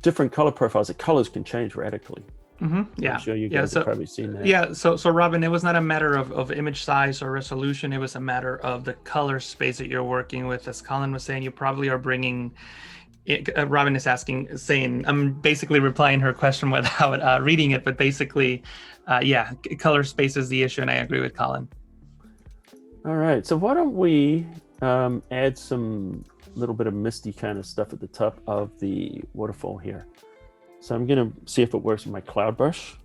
different color profiles, the colors can change radically. Yeah. I'm sure you guys have probably seen that. Yeah. So Robin, it was not a matter of image size or resolution. It was a matter of the color space that you're working with. As Colin was saying, you probably are bringing. Robin is saying, I'm basically replying her question without reading it, but basically, color space is the issue, and I agree with Colin. All right, so why don't we add some little bit of misty kind of stuff at the top of the waterfall here. So I'm gonna see if it works with my cloud brush.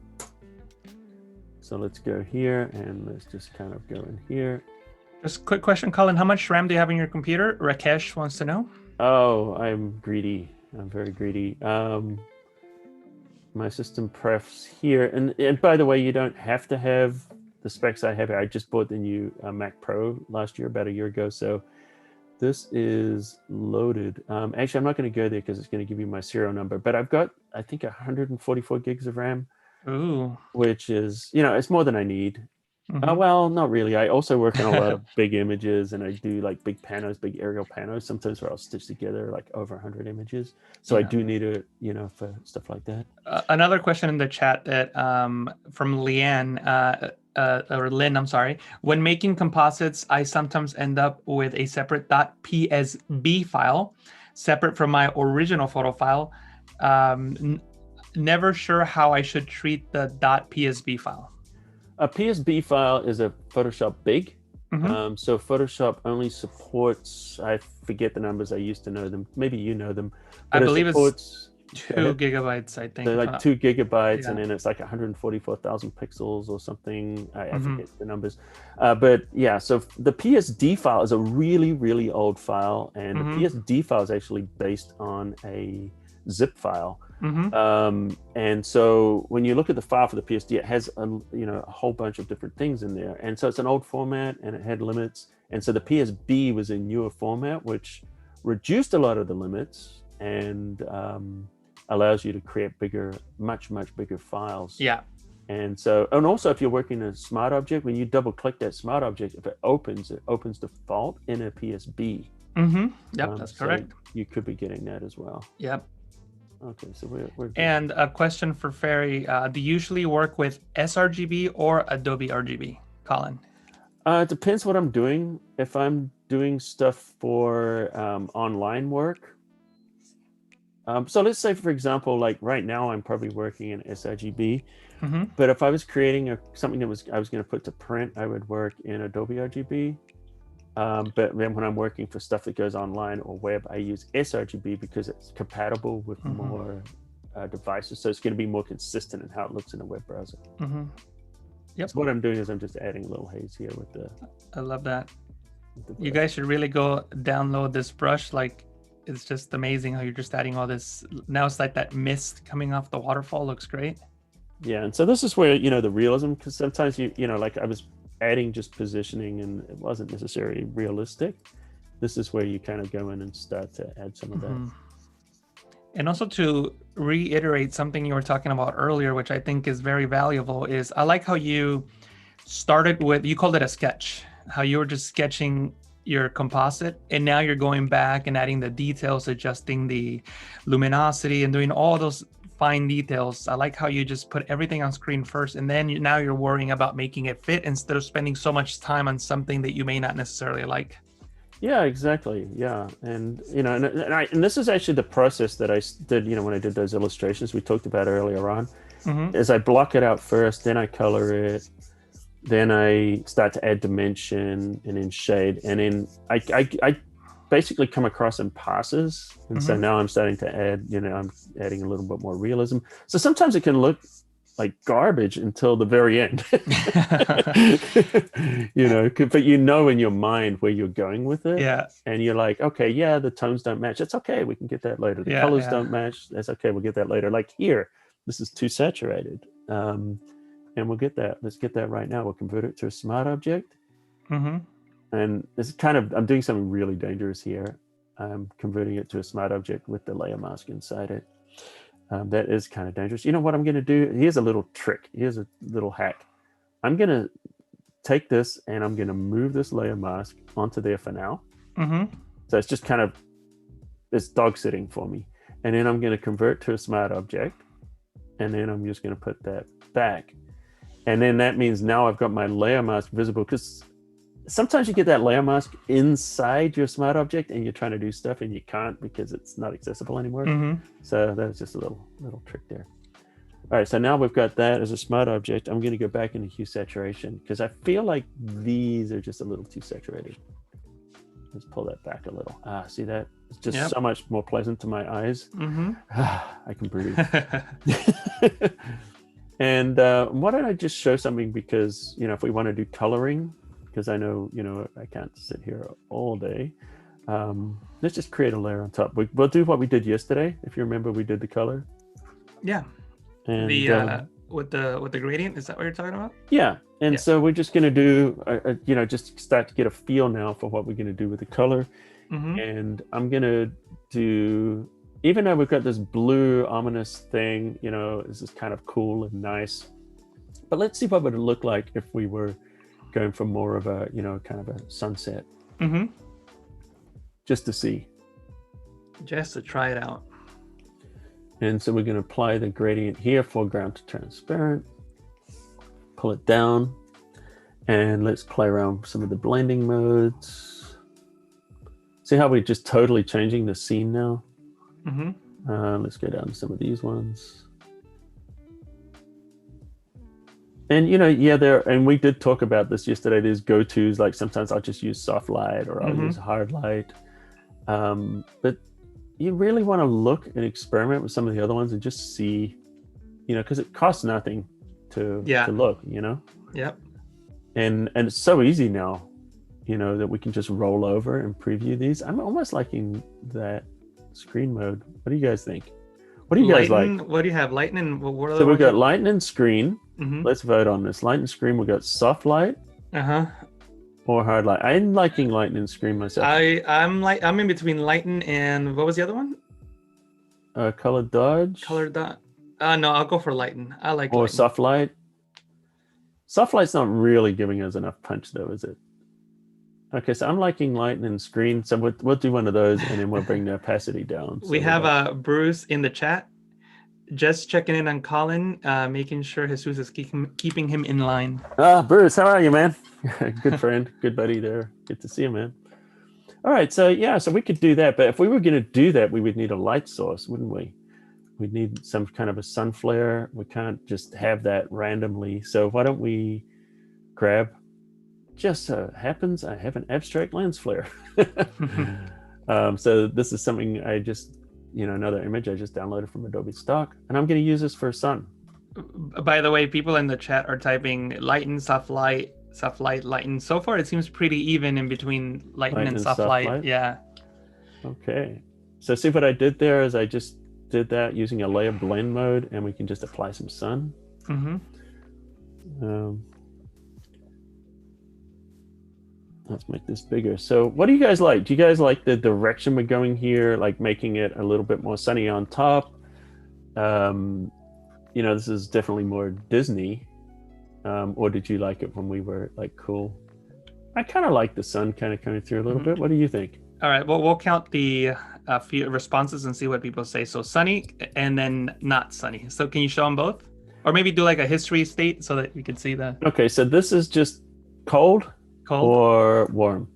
So let's go here, and let's just kind of go in here. Just a quick question, Colin, how much RAM do you have in your computer? Rakesh wants to know. Oh, I'm greedy. I'm very greedy. My system prefs here, and by the way, you don't have to have the specs I have here. I just bought the new Mac Pro last year, about a year ago. So this is loaded. Actually, I'm not going to go there because it's going to give you my serial number. But I've got, I think, 144 gigs of RAM. Ooh. Which is, it's more than I need. Well, not really. I also work on a lot of big images, and I do like big panos, big aerial panos, sometimes where I'll stitch together like over 100 images. So I do need it, for stuff like that. Another question in the chat that from Leanne, or Lynn, I'm sorry. When making composites, I sometimes end up with a separate .psb file, separate from my original photo file. Never sure how I should treat the .psb file. A PSB file is a Photoshop big. So Photoshop only supports, I forget the numbers, I used to know them. Maybe you know them. I believe it supports 2 gigabytes, I think. They're if I'm like not- 2 gigabytes, Yeah. and then it's like 144,000 pixels or something. I Mhm. forget the numbers. But yeah, so the PSD file is a really, really old file, and the Mhm. PSD file is actually based on a zip file. Mhm. And so when you look at the file for the PSD, it has a whole bunch of different things in there, and so it's an old format, and it had limits. And so the PSB was a newer format, which reduced a lot of the limits and allows you to create much bigger files. Yeah. And so, and also if you're working in a smart object, when you double click that smart object, if it opens default in a PSB. Yep, that's So correct. you could be getting that as well. Yep. Okay, so we're good. And a question for Ferry: do you usually work with sRGB or Adobe RGB, Colin? It depends what I'm doing. If I'm doing stuff for online work, so let's say, for example, like right now, I'm probably working in sRGB. Mm-hmm. But if I was creating something that I was going to put to print, I would work in Adobe RGB. But then when I'm working for stuff that goes online or web, I use sRGB because it's compatible with more devices. So it's going to be more consistent in how it looks in a web browser. Yep. So what I'm doing is I'm just adding a little haze here with the. I love that. You guys should really go download this brush. Like, it's just amazing how you're just adding all this. Now it's like that mist coming off the waterfall looks great. Yeah, and so this is where the realism, because sometimes like I was adding just positioning and it wasn't necessarily realistic. This is where you kind of go in and start to add some of that. And also, to reiterate something you were talking about earlier, which I think is very valuable, is I like how you started with, you called it a sketch, how you were just sketching your composite, and now you're going back and adding the details, adjusting the luminosity and doing all those fine details. I like how you just put everything on screen first, and then now you're worrying about making it fit instead of spending so much time on something that you may not necessarily like. Yeah, exactly. Yeah, and and this is actually the process that I did. When I did those illustrations we talked about earlier on, is I block it out first, then I color it, then I start to add dimension and then shade, and then I basically come across in passes, and so now I'm starting to add. I'm adding a little bit more realism. So sometimes it can look like garbage until the very end. But in your mind where you're going with it. Yeah. And you're like, okay, yeah, the tones don't match. That's okay. We can get that later. The colors don't match. That's okay. We'll get that later. Like here, this is too saturated. And we'll get that. Let's get that right now. We'll convert it to a smart object. And it's I'm doing something really dangerous here. I'm converting it to a smart object with the layer mask inside it. That is kind of dangerous. You know what I'm going to do? Here's a little trick. Here's a little hack. I'm going to take this and I'm going to move this layer mask onto there for now. So it's just it's dog sitting for me. And then I'm going to convert to a smart object. And then I'm just going to put that back. And then that means now I've got my layer mask visible, because sometimes you get that layer mask inside your smart object and you're trying to do stuff and you can't because it's not accessible anymore. So that's just a little trick there. All right, so now we've got that as a smart object. I'm going to go back into hue saturation because I feel like these are just a little too saturated. Let's pull that back a little. See that? It's just so much more pleasant to my eyes. I can breathe. And why don't I just show something, because if we want to do coloring, because I know I can't sit here all day. Let's just create a layer on top. We'll do what we did yesterday. If you remember, we did the color. Yeah. And with the gradient, is that what you're talking about? Yeah. And so we're just going to do just start to get a feel now for what we're going to do with the color. And I'm going to do, even though we've got this blue ominous thing, this is kind of cool and nice. But let's see what it would look like if we were going for more of a, kind of a sunset. Just to see. Just to try it out. And so we're going to apply the gradient here, foreground to transparent. Pull it down. And let's play around with some of the blending modes. See how we're just totally changing the scene now? Let's go down to some of these ones. And and we did talk about this yesterday. There's go-tos, like sometimes I'll just use soft light or I'll use hard light. But you really want to look and experiment with some of the other ones and just see, because it costs nothing to look, Yep. and it's so easy now, that we can just roll over and preview these. I'm almost liking that screen mode. What do you guys think? What do you guys like? What do you have? Lightning. What are So we've got ones? lighten and screen. Mm-hmm. Let's vote on this. Light and screen. We've got soft light or hard light. I'm liking lighten and screen myself. I'm in between lighten and what was the other one? Color dodge. Color dot. No, I'll go for lighten. I like or lighten. soft light. Soft light's not really giving us enough punch though, is it? Okay, so I'm liking lighten and screen. So we'll do one of those and then we'll bring the opacity down. We have Bruce in the chat. Just checking in on Colin, making sure Jesus is keeping him in line. Bruce, how are you, man? Good friend, good buddy there. Good to see you, man. All right, so we could do that, but if we were going to do that, we would need a light source, wouldn't we? We'd need some kind of a sun flare. We can't just have that randomly. So why don't we grab, just happens I have an abstract lens flare. So this is something I just, another image I just downloaded from Adobe Stock, and I'm going to use this for sun. By the way, people in the chat are typing lighten, soft light, lighten. So far, it seems pretty even in between lighten and soft light. Yeah. Okay. So see what I did there is I just did that using a layer blend mode, and we can just apply some sun. Let's make this bigger. So what do you guys like? Do you guys like the direction we're going here, like making it a little bit more sunny on top? This is definitely more Disney. Or did you like it when we were like cool? I kind of like the sun kind of coming through a little bit. What do you think? All right, well, we'll count the few responses and see what people say. So sunny and then not sunny. So can you show them both? Or maybe do like a history state so that we can see the... Okay, so this is just cold or warm?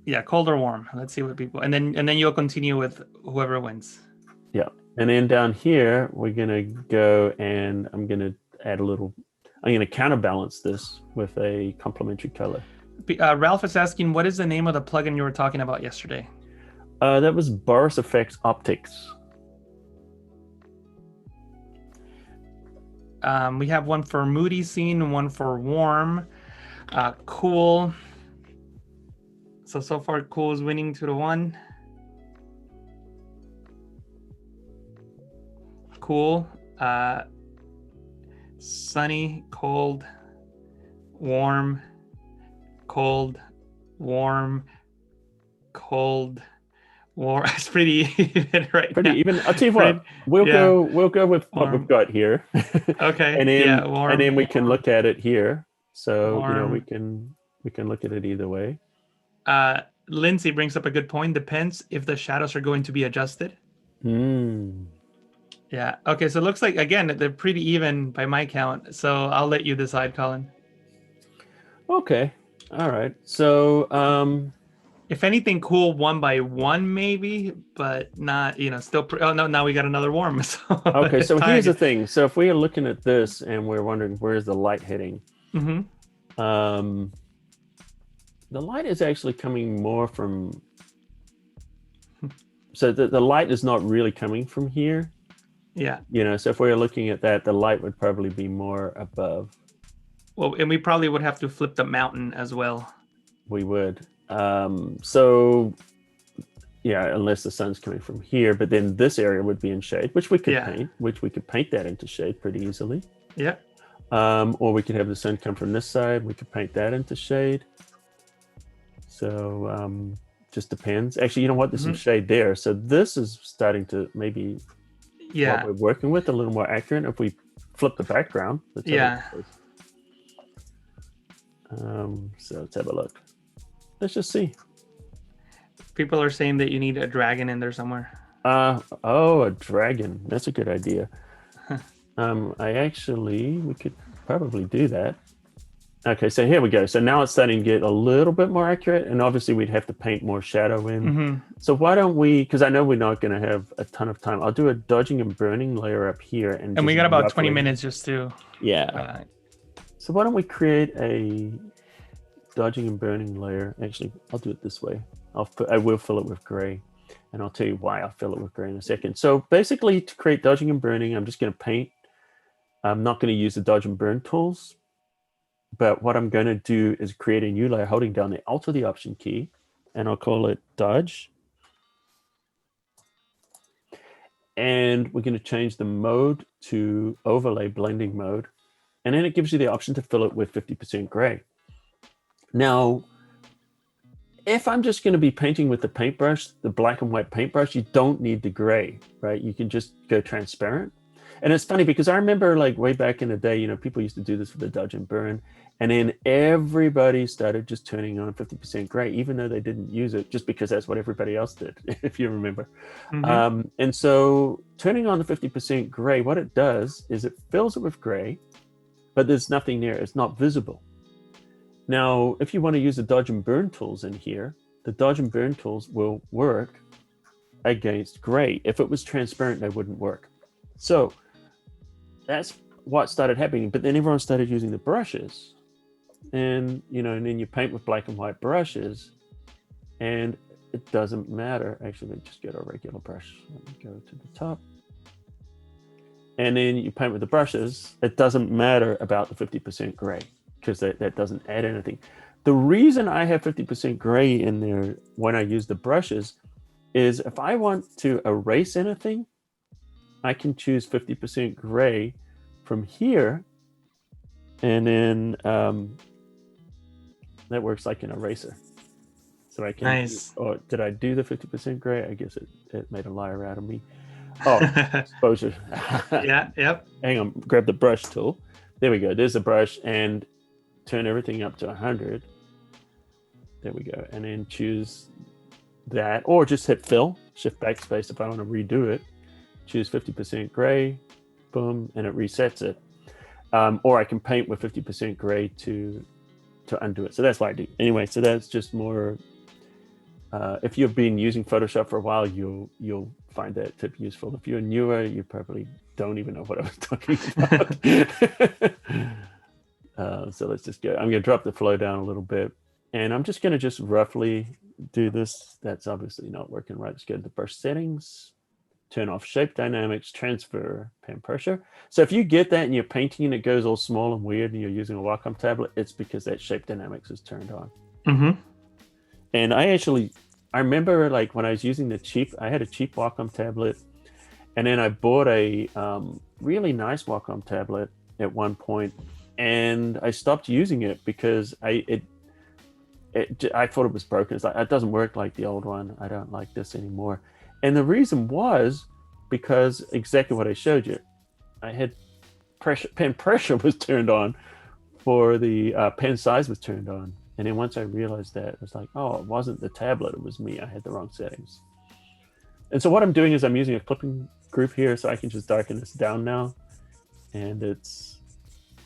Yeah, cold or warm. Let's see what people... And then you'll continue with whoever wins. Yeah, and then down here, we're going to go and I'm going to add a little... I'm going to counterbalance this with a complementary color. Ralph is asking, what is the name of the plugin you were talking about yesterday? That was Boris Effects Optics. We have one for moody scene and one for warm. Cool. So far, cool is winning 2-1. Cool. Sunny, cold, warm, cold, warm, cold, warm. It's pretty even right now. Even. I'll tell you what. We'll go with what we've got here. Okay. And then warm, and then we can look at it here. So warm. we can look at it either way. Lindsay brings up a good point. Depends if the shadows are going to be adjusted. Yeah. Okay. So it looks like, again, they're pretty even by my count. So I'll let you decide, Colin. Okay. All right. So, if anything, cool 1 by 1 maybe, but not, still. Oh no! Now we got another warm. So okay. So here's the thing. So if we are looking at this and we're wondering where's the light hitting, the light is actually coming more from. So the light is not really coming from here. Yeah. So if we're looking at that, the light would probably be more above. Well, and we probably would have to flip the mountain as well. We would. So, yeah, unless the sun's coming from here, but then this area would be in shade, which we could paint, paint that into shade pretty easily. Yeah. Or we could have the sun come from this side. We could paint that into shade. So, just depends. Actually, you know what? There's some shade there. So this is starting to maybe what we're working with a little more accurate. If we flip the background. So let's have a look. Let's just see. People are saying that you need a dragon in there somewhere. A dragon. That's a good idea. We could probably do that. Okay, so here we go. So now it's starting to get a little bit more accurate, and obviously we'd have to paint more shadow in. So why don't we, because I know we're not going to have a ton of time, I'll do a dodging and burning layer up here. And we got about 20 minutes just to... Yeah. So why don't we create a dodging and burning layer? Actually, I'll do it this way. I will fill it with gray. And I'll tell you why I'll fill it with gray in a second. So basically, to create dodging and burning, I'm just going to paint. I'm not going to use the dodge and burn tools. But what I'm going to do is create a new layer holding down the Alt or the Option key. And I'll call it dodge. And we're going to change the mode to overlay blending mode. And then it gives you the option to fill it with 50% gray. Now, if I'm just going to be painting with the paintbrush, the black and white paintbrush, you don't need the gray, right? You can just go transparent. And it's funny because I remember like way back in the day, you know, people used to do this with the dodge and burn. And then everybody started just turning on 50% gray, even though they didn't use it, just because that's what everybody else did, if you remember. And so turning on the 50% gray, what it does is it fills it with gray, but there's nothing there. It's not visible. Now, if you want to use the dodge and burn tools in here, the dodge and burn tools will work against gray. If it was transparent, they wouldn't work. So that's what started happening. But then everyone started using the brushes. And, you know, and then you paint with black and white brushes, and it doesn't matter. Actually, let me just get a regular brush. Let me go to the top. And then you paint with the brushes. It doesn't matter about the 50% gray because that doesn't add anything. The reason I have 50% gray in there when I use the brushes is if I want to erase anything, I can choose 50% gray from here. And then that works like an eraser. So I can, nice. Or did I do the 50% gray? I guess it made a liar out of me. Oh, exposure. Yeah, yep. Hang on, grab the brush tool. There we go. There's the brush, and turn everything up to 100. There we go. And then choose that, or just hit fill, shift backspace if I want to redo it. Choose 50% gray, boom, and it resets it. Or I can paint with 50% gray to undo it. So that's what I do. Anyway, so that's just more. If you've been using Photoshop for a while, you'll find that tip useful. If you're newer, you probably don't even know what I was talking about. So let's just go. I'm going to drop the flow down a little bit, and I'm just going to just roughly do this. That's obviously not working right. Let's go to the brush settings. Turn off shape dynamics, transfer pen pressure. So if you get that and you're painting and it goes all small and weird and you're using a Wacom tablet, it's because that shape dynamics is turned on. And I remember like when I was using I had a cheap Wacom tablet, and then I bought a really nice Wacom tablet at one point, and I stopped using it because I thought it was broken. It's like, it doesn't work like the old one. I don't like this anymore. And the reason was because exactly what I showed you. I had pen pressure was turned on for the pen size was turned on. And then once I realized that, it was like, oh, it wasn't the tablet, it was me. I had the wrong settings. And so what I'm doing is I'm using a clipping group here so I can just darken this down now. And it's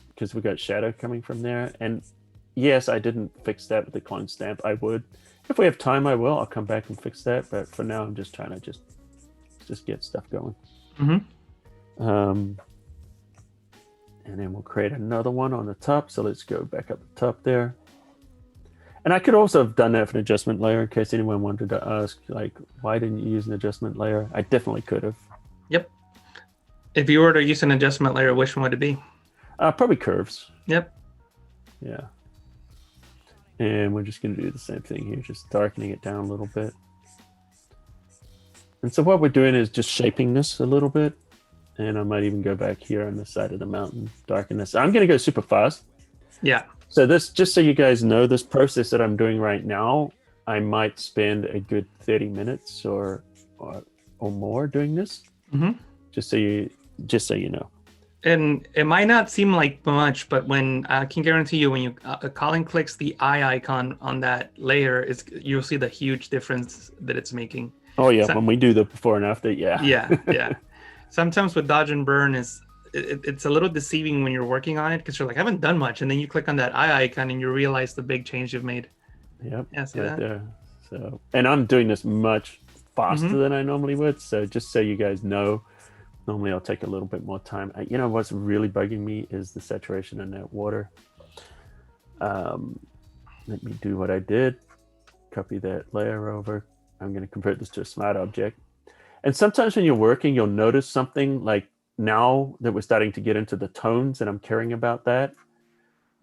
because we got shadow coming from there. And yes, I didn't fix that with the clone stamp. I would. If we have time, I will. I'll come back and fix that. But for now, I'm just trying to just get stuff going. And then we'll create another one on the top. So let's go back up the top there. And I could also have done that for an adjustment layer in case anyone wanted to ask, like, why didn't you use an adjustment layer? I definitely could have. Yep. If you were to use an adjustment layer, which one would it be? Probably curves. Yep. Yeah. And we're just going to do the same thing here, just darkening it down a little bit. And so what we're doing is just shaping this a little bit. And I might even go back here on the side of the mountain, darken this. I'm going to go super fast. Yeah. So this, just so you guys know, this process that I'm doing right now, I might spend a good 30 minutes or more doing this. Just so you know. And it might not seem like much, but when I can guarantee you, when Colin clicks the eye icon on that layer, you'll see the huge difference that it's making. Oh yeah, when we do the before and after, yeah. Yeah. Sometimes with dodge and burn it's a little deceiving when you're working on it because you're like, I haven't done much, and then you click on that eye icon and you realize the big change you've made. Yep. Yeah, see right that? there. So, and I'm doing this much faster than I normally would. So just so you guys know. Normally I'll take a little bit more time. You know what's really bugging me is the saturation in that water. Let me do what I did. Copy that layer over, I'm going to convert this to a smart object. And sometimes when you're working, you'll notice something like now that we're starting to get into the tones and I'm caring about that.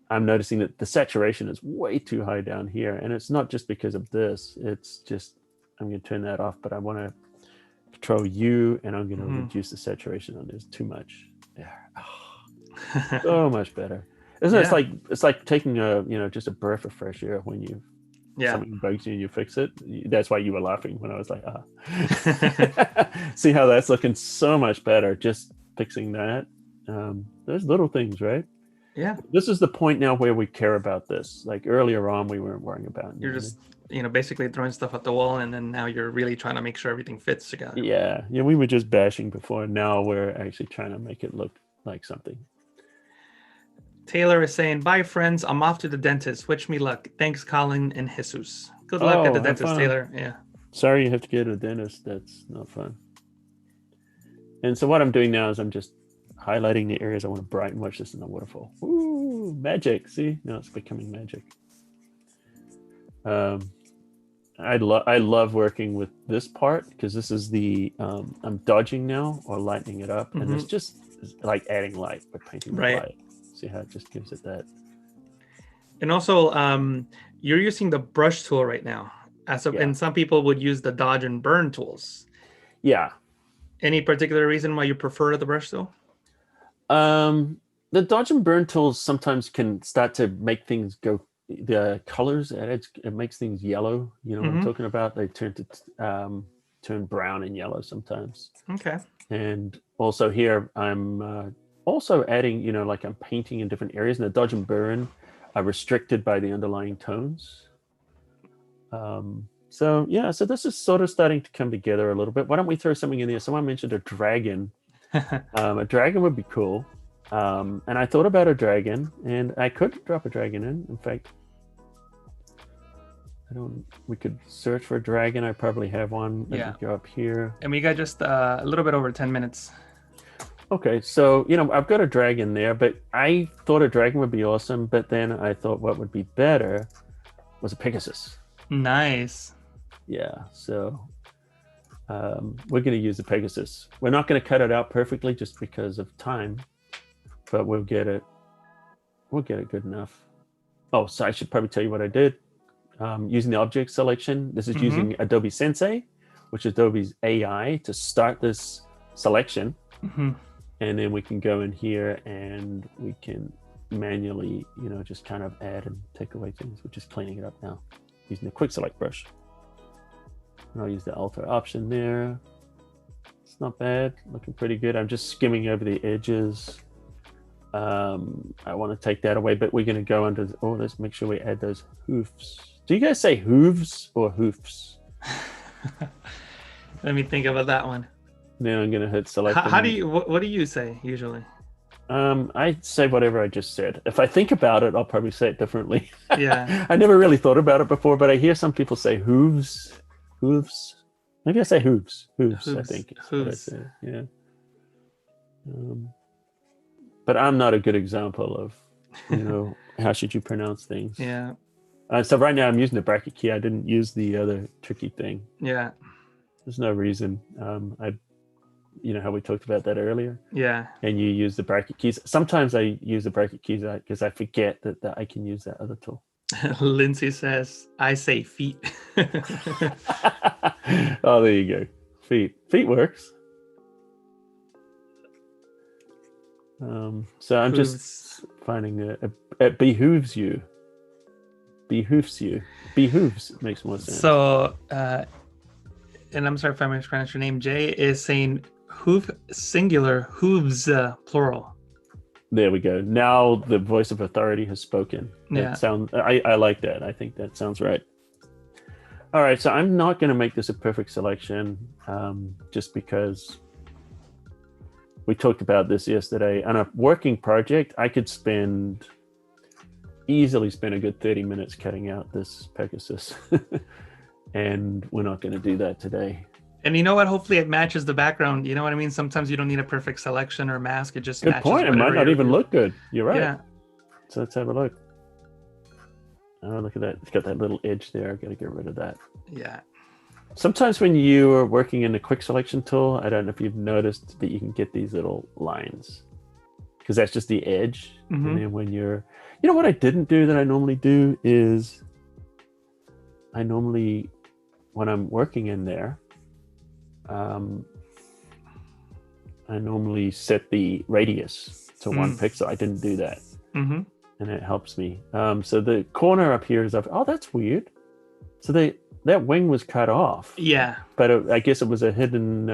I'm noticing that the saturation is way too high down here. And it's not just because of this. It's just, I'm going to turn that off, but I want to Control U and I'm going to reduce the saturation on this. Too much. There. Oh, so much better. Isn't it? It's like taking a, just a breath of fresh air when you something bugs you and you fix it. That's why you were laughing when I was like, see how that's looking so much better. Just fixing that. There's little things, right? Yeah. This is the point now where we care about this. Like earlier on, we weren't worrying about it. You're just, basically throwing stuff at the wall, and then now you're really trying to make sure everything fits together. Yeah. We were just bashing before. Now we're actually trying to make it look like something. Taylor is saying, bye, friends. I'm off to the dentist. Wish me luck. Thanks, Colin and Jesus. Good luck at the dentist, Taylor. Yeah. Sorry you have to go to the dentist. That's not fun. And so what I'm doing now is I'm just highlighting the areas I want to brighten. Watch this in the waterfall. Ooh, magic. See? Now it's becoming magic. I love working with this part because this is the, I'm dodging now or lightening it up. And it's just like adding light by painting with light. See how it just gives it that. And also, you're using the brush tool right now. And some people would use the dodge and burn tools. Yeah. Any particular reason why you prefer the brush tool? The dodge and burn tools sometimes can start to make things go. The colors it makes things yellow. You know what I'm talking about? They turn brown and yellow sometimes. Okay. And also here I'm also adding, like I'm painting in different areas, and the dodge and burn are restricted by the underlying tones. So this is sort of starting to come together a little bit. Why don't we throw something in there? Someone mentioned a dragon. A dragon would be cool. And I thought about a dragon, and I could drop a dragon in fact, we could search for a dragon. I probably have one. Let me go up here. And we got just a little bit over 10 minutes. Okay, so, I've got a dragon there, but I thought a dragon would be awesome, but then I thought what would be better was a Pegasus. Nice. Yeah, so we're going to use the Pegasus. We're not going to cut it out perfectly just because of time, but we'll get it good enough. Oh, so I should probably tell you what I did. Using the object selection, this is using Adobe Sensei, which is Adobe's AI, to start this selection. And then we can go in here and we can manually, just kind of add and take away things. We're just cleaning it up now using the quick select brush. And I'll use the alter option there. It's not bad, looking pretty good. I'm just skimming over the edges. I want to take that away, but we're going to go under, let's make sure we add those hoofs. Do you guys say hooves or hoofs? Let me think about that one. Now I'm going to hit select. What do you say usually? I say whatever I just said. If I think about it, I'll probably say it differently. Yeah. I never really thought about it before, but I hear some people say hooves. Maybe I say hooves. Hooves, I think. Hooves. Yeah. But I'm not a good example of, how should you pronounce things. Yeah. So right now I'm using the bracket key. I didn't use the other tricky thing. Yeah. There's no reason. How we talked about that earlier. Yeah. And you use the bracket keys. Sometimes I use the bracket keys because I forget that I can use that other tool. Lindsay says, I say feet. Oh, there you go. Feet works. So I'm just finding it behooves you. Behooves makes more sense. So, and I'm sorry if I mispronounced your name. Jay is saying hoof singular, hooves plural. There we go. Now the voice of authority has spoken. Yeah. I like that. I think that sounds right. All right, so I'm not going to make this a perfect selection, just because we talked about this yesterday. On a working project, I could easily spend a good 30 minutes cutting out this Pegasus. And we're not going to do that today. And you know what? Hopefully it matches the background. You know what I mean? Sometimes you don't need a perfect selection or mask. It just good matches. Good point. It might not even look good. You're right. Yeah. So let's have a look. Oh, look at that. It's got that little edge there. I've got to get rid of that. Yeah. Sometimes when you are working in the quick selection tool, I don't know if you've noticed that you can get these little lines because that's just the edge. Mhm. And then when you're, what I didn't do that I normally do is when I'm working in there, I normally set the radius to 1 pixel. I didn't do that. Mm-hmm. And it helps me. So the corner up here is up. Oh, that's weird. So that wing was cut off. Yeah. But I guess it was a hidden,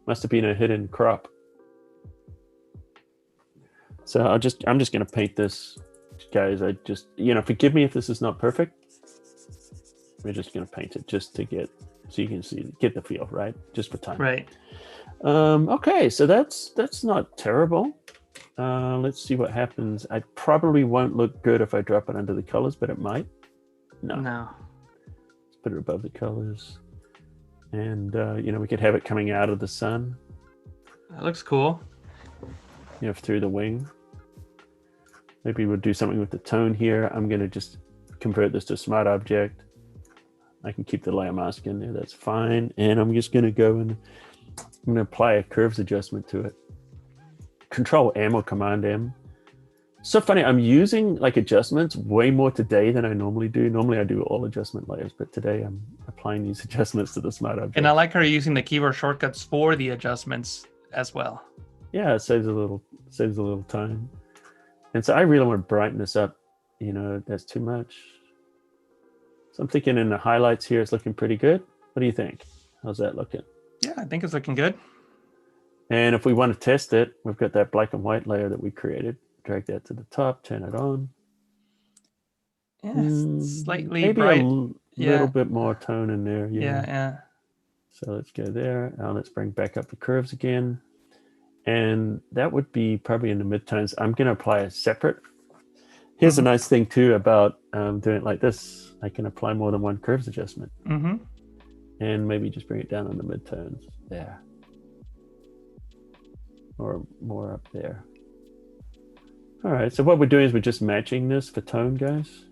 must have been a hidden crop. So I'm just going to paint this, guys. I just, forgive me if this is not perfect. We're just going to paint it just to so you can get the feel, right? Just for time. Right. Okay, so that's not terrible. Let's see what happens. I probably won't look good if I drop it under the colors, but it might. No. Let's put it above the colors. And, we could have it coming out of the sun. That looks cool. Through the wing. Maybe we'll do something with the tone here. I'm going to just convert this to a smart object. I can keep the layer mask in there. That's fine. And I'm just going to go and I'm going to apply a curves adjustment to it. Control M or Command M. So funny. I'm using adjustments way more today than I normally do. Normally I do all adjustment layers, but today I'm applying these adjustments to the smart object. And I like how you're using the keyboard shortcuts for the adjustments as well. Yeah, it saves a little time. And so I really want to brighten this up. That's too much. So I'm thinking in the highlights here, it's looking pretty good. What do you think? How's that looking? Yeah, I think it's looking good. And if we want to test it, we've got that black and white layer that we created. Drag that to the top, turn it on. Yeah, slightly maybe bright. a little bit more tone in there. Yeah. So let's go there. Now let's bring back up the curves again. And that would be probably in the midtones. I'm going to apply a separate. Here's a nice thing too about doing it like this. I can apply more than one curves adjustment. Mm-hmm. And maybe just bring it down on the midtones there. Or more up there. All right, so what we're doing is we're just matching this for tone, guys.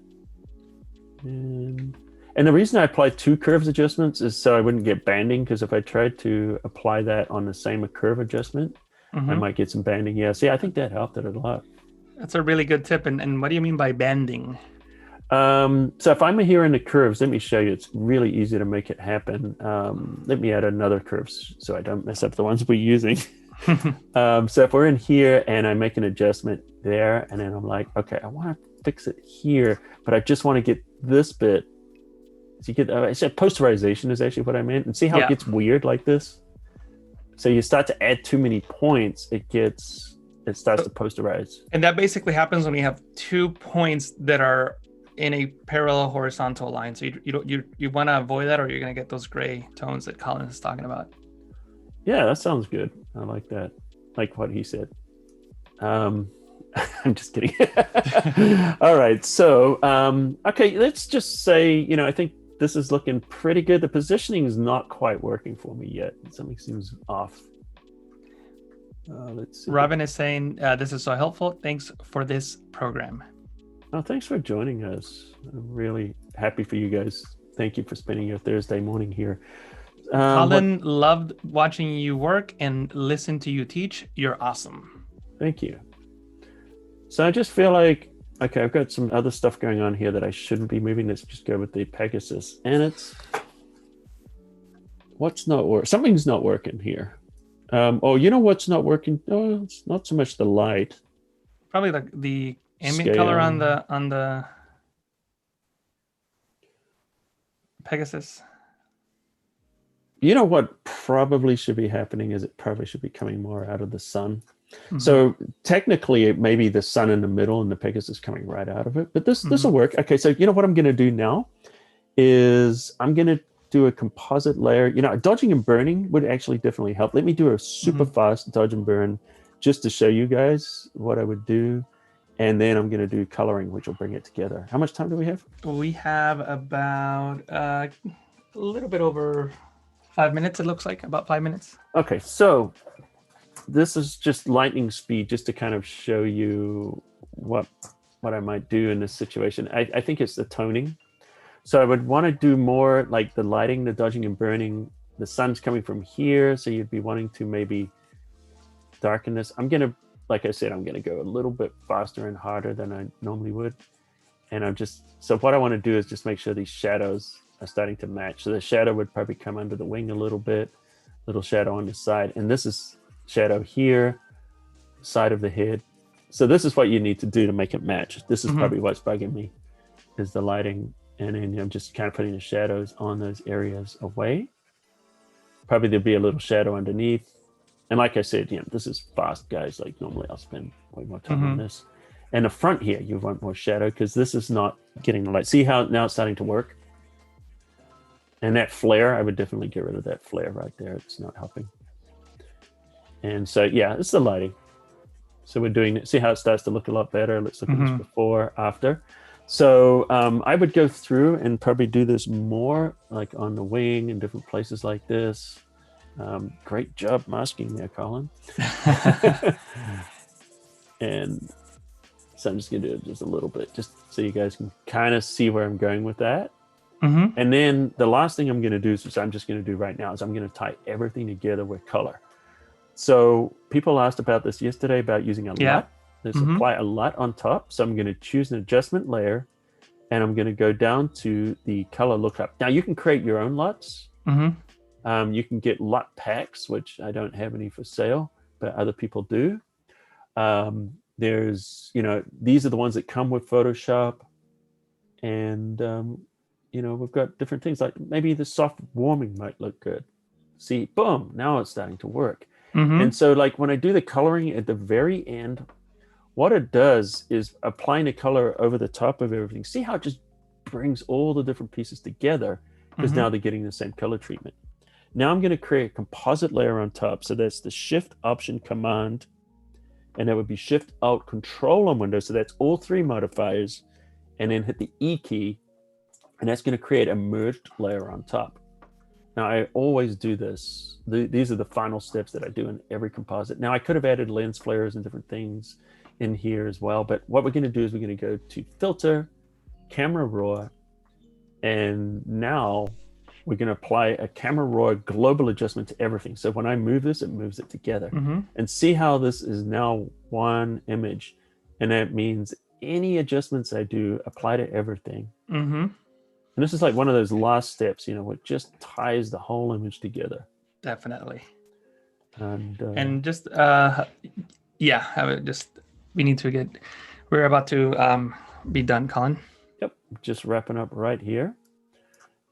And the reason I applied 2 curves adjustments is so I wouldn't get banding, because if I tried to apply that on the same curve adjustment, I might get some banding. Yeah, see, I think that helped it a lot. That's a really good tip. And what do you mean by banding? So if I'm here in the curves, let me show you. It's really easy to make it happen. Let me add another curve so I don't mess up the ones we're using. So if we're in here and I make an adjustment there, and then I'm like, okay, I want to fix it here, but I just want to get this bit. So you get, I said posterization is actually what I meant. And see how it gets weird like this? So you start to add too many points, it starts to posterize. And that basically happens when you have 2 points that are in a parallel horizontal line. So you want to avoid that, or you're going to get those gray tones that Colin is talking about. Yeah, that sounds good. I like that. Like what he said. I'm just kidding. All right. So, okay, let's just say, I think this is looking pretty good. The positioning is not quite working for me yet. Something seems off. Let's see. Robin is saying, this is so helpful. Thanks for this program. Oh, thanks for joining us. I'm really happy for you guys. Thank you for spending your Thursday morning here. Colin loved watching you work and listen to you teach. You're awesome. Thank you. So I just feel like, okay, I've got some other stuff going on here that I shouldn't be moving. Let's just go with the Pegasus. And what's not working? Something's not working here. What's not working? Oh, it's not so much the light. Probably the ambient color on the Pegasus. You know what probably should be happening is it probably should be coming more out of the sun. So technically it may be the sun in the middle and the Pegasus coming right out of it, but this will work. Okay, so you know what I'm going to do now is I'm going to do a composite layer. Dodging and burning would actually definitely help. Let me do a super fast dodge and burn just to show you guys what I would do. And then I'm going to do coloring, which will bring it together. How much time do we have? We have about a little bit over 5 minutes, it looks like, about 5 minutes. Okay, so this is just lightning speed, just to kind of show you what I might do in this situation. I think it's the toning. So I would want to do more like the lighting, the dodging and burning. The sun's coming from here, so you'd be wanting to maybe darken this. Like I said, I'm gonna go a little bit faster and harder than I normally would. And so what I want to do is just make sure these shadows are starting to match. So the shadow would probably come under the wing a little bit, little shadow on the side. And this is shadow here, side of the head. So this is what you need to do to make it match. This is probably what's bugging me, is the lighting. And then I'm just kind of putting the shadows on those areas away. Probably there'll be a little shadow underneath. And like I said, this is fast, guys. Like normally I'll spend way more time on this. And the front here, you want more shadow because this is not getting the light. See how now it's starting to work? And that flare, I would definitely get rid of that flare right there. It's not helping. And so, yeah, it's the lighting. So we're doing it. See how it starts to look a lot better? Let's look at this before, after. So I would go through and probably do this more like on the wing and different places like this. Great job masking there, Colin. And so I'm just going to do it just a little bit, just so you guys can kind of see where I'm going with that. And then the last thing I'm going to do, which I'm just going to do right now, is I'm going to tie everything together with color. So people asked about this yesterday about using a LUT. Let's apply a LUT on top. So I'm going to choose an adjustment layer, and I'm going to go down to the color lookup. Now you can create your own LUTs. You can get LUT packs, which I don't have any for sale, but other people do. There's, these are the ones that come with Photoshop, and we've got different things like maybe the soft warming might look good. See, boom, now it's starting to work. And so like when I do the coloring at the very end, what it does is applying the color over the top of everything. See how it just brings all the different pieces together, because now they're getting the same color treatment. Now I'm going to create a composite layer on top. So that's the Shift Option Command, and that would be Shift Alt Control on Windows. So that's all three modifiers, and then hit the E key, and that's going to create a merged layer on top. Now I always do this. These are the final steps that I do in every composite. Now I could have added lens flares and different things in here as well, but what we're going to do is we're going to go to Filter, Camera Raw, and now we're going to apply a Camera Raw global adjustment to everything. So when I move this, it moves it together. And see how this is now one image, and that means any adjustments I do apply to everything. And this is like one of those last steps, it just ties the whole image together. Definitely. And just we're about to be done, Colin. Yep, just wrapping up right here,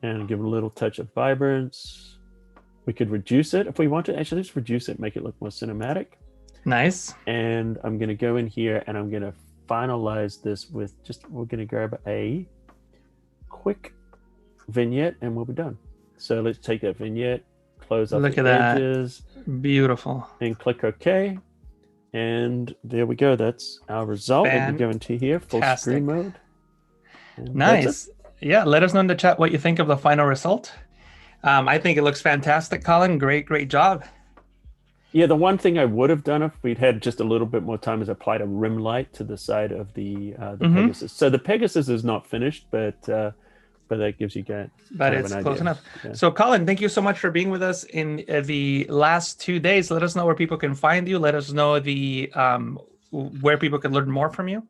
and give it a little touch of vibrance. We could reduce it if we want to. Actually, let's reduce it, make it look more cinematic. Nice. And I'm going to go in here and I'm going to finalize this with we're going to grab a quick vignette and we'll be done. So let's take that vignette, close up the edges. Beautiful. And click OK. And there we go. That's our result. We'll go into here, full screen mode. Nice. Yeah, let us know in the chat what you think of the final result. I think it looks fantastic, Colin. Great job. Yeah, the one thing I would have done if we'd had just a little bit more time is applied a rim light to the side of the Pegasus. So the Pegasus is not finished, but that gives you guys. But it's close enough. Yeah. So Colin, thank you so much for being with us in the last 2 days. Let us know where people can find you. Let us know the where people can learn more from you.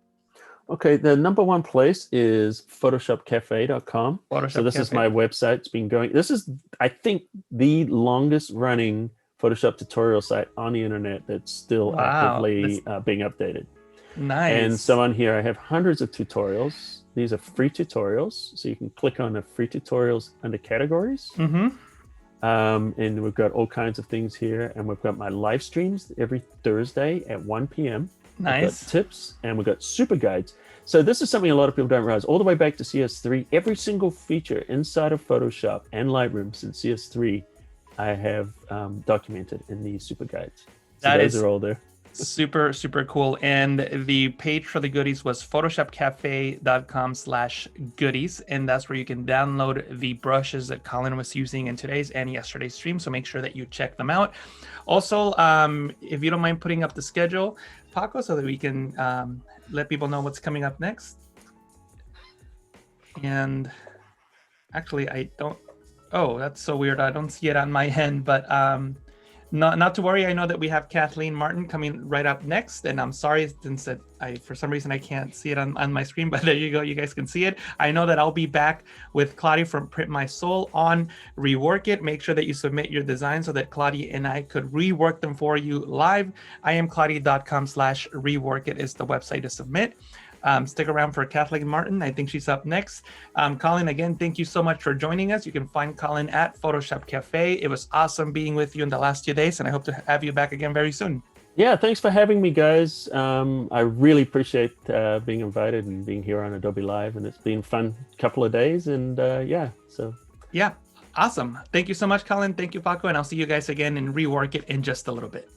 Okay, the number one place is PhotoshopCAFE.com. So this is my website. It's been going. This is, I think, the longest running Photoshop tutorial site on the internet that's still actively being updated. Nice. And so on here, I have hundreds of tutorials. These are free tutorials. So you can click on the free tutorials under categories. And we've got all kinds of things here. And we've got my live streams every Thursday at 1 p.m. Nice. We've got tips, and we've got super guides. So this is something a lot of people don't realize. All the way back to CS3, every single feature inside of Photoshop and Lightroom since CS3, I have documented in these super guides. So those are all there. Super cool. And the page for the goodies was photoshopcafe.com/goodies, and that's where you can download the brushes that Colin was using in today's and yesterday's stream. So make sure that you check them out. Also, if you don't mind putting up the schedule, Paco, so that we can let people know what's coming up next. And Actually, I don't. Oh, that's so weird. I don't see it on my end, but not to worry. I know that we have Kathleen Martin coming right up next, and I'm sorry since that I for some reason I can't see it on my screen, but there you go. You guys can see it. I know that I'll be back with Claudia from Print My Soul on Rework It. Make sure that you submit your design so that Claudia and I could rework them for you live. iamclaudia.com/reworkit is the website to submit. Stick around for Kathleen Martin. I think she's up next. Colin, again, thank you so much for joining us. You can find Colin at PhotoshopCAFE. It was awesome being with you in the last few days, and I hope to have you back again very soon. Yeah, thanks for having me, guys. I really appreciate being invited and being here on Adobe Live, and it's been a fun couple of days. And yeah, awesome. Thank you so much, Colin. Thank you, Paco, and I'll see you guys again in Rework It in just a little bit.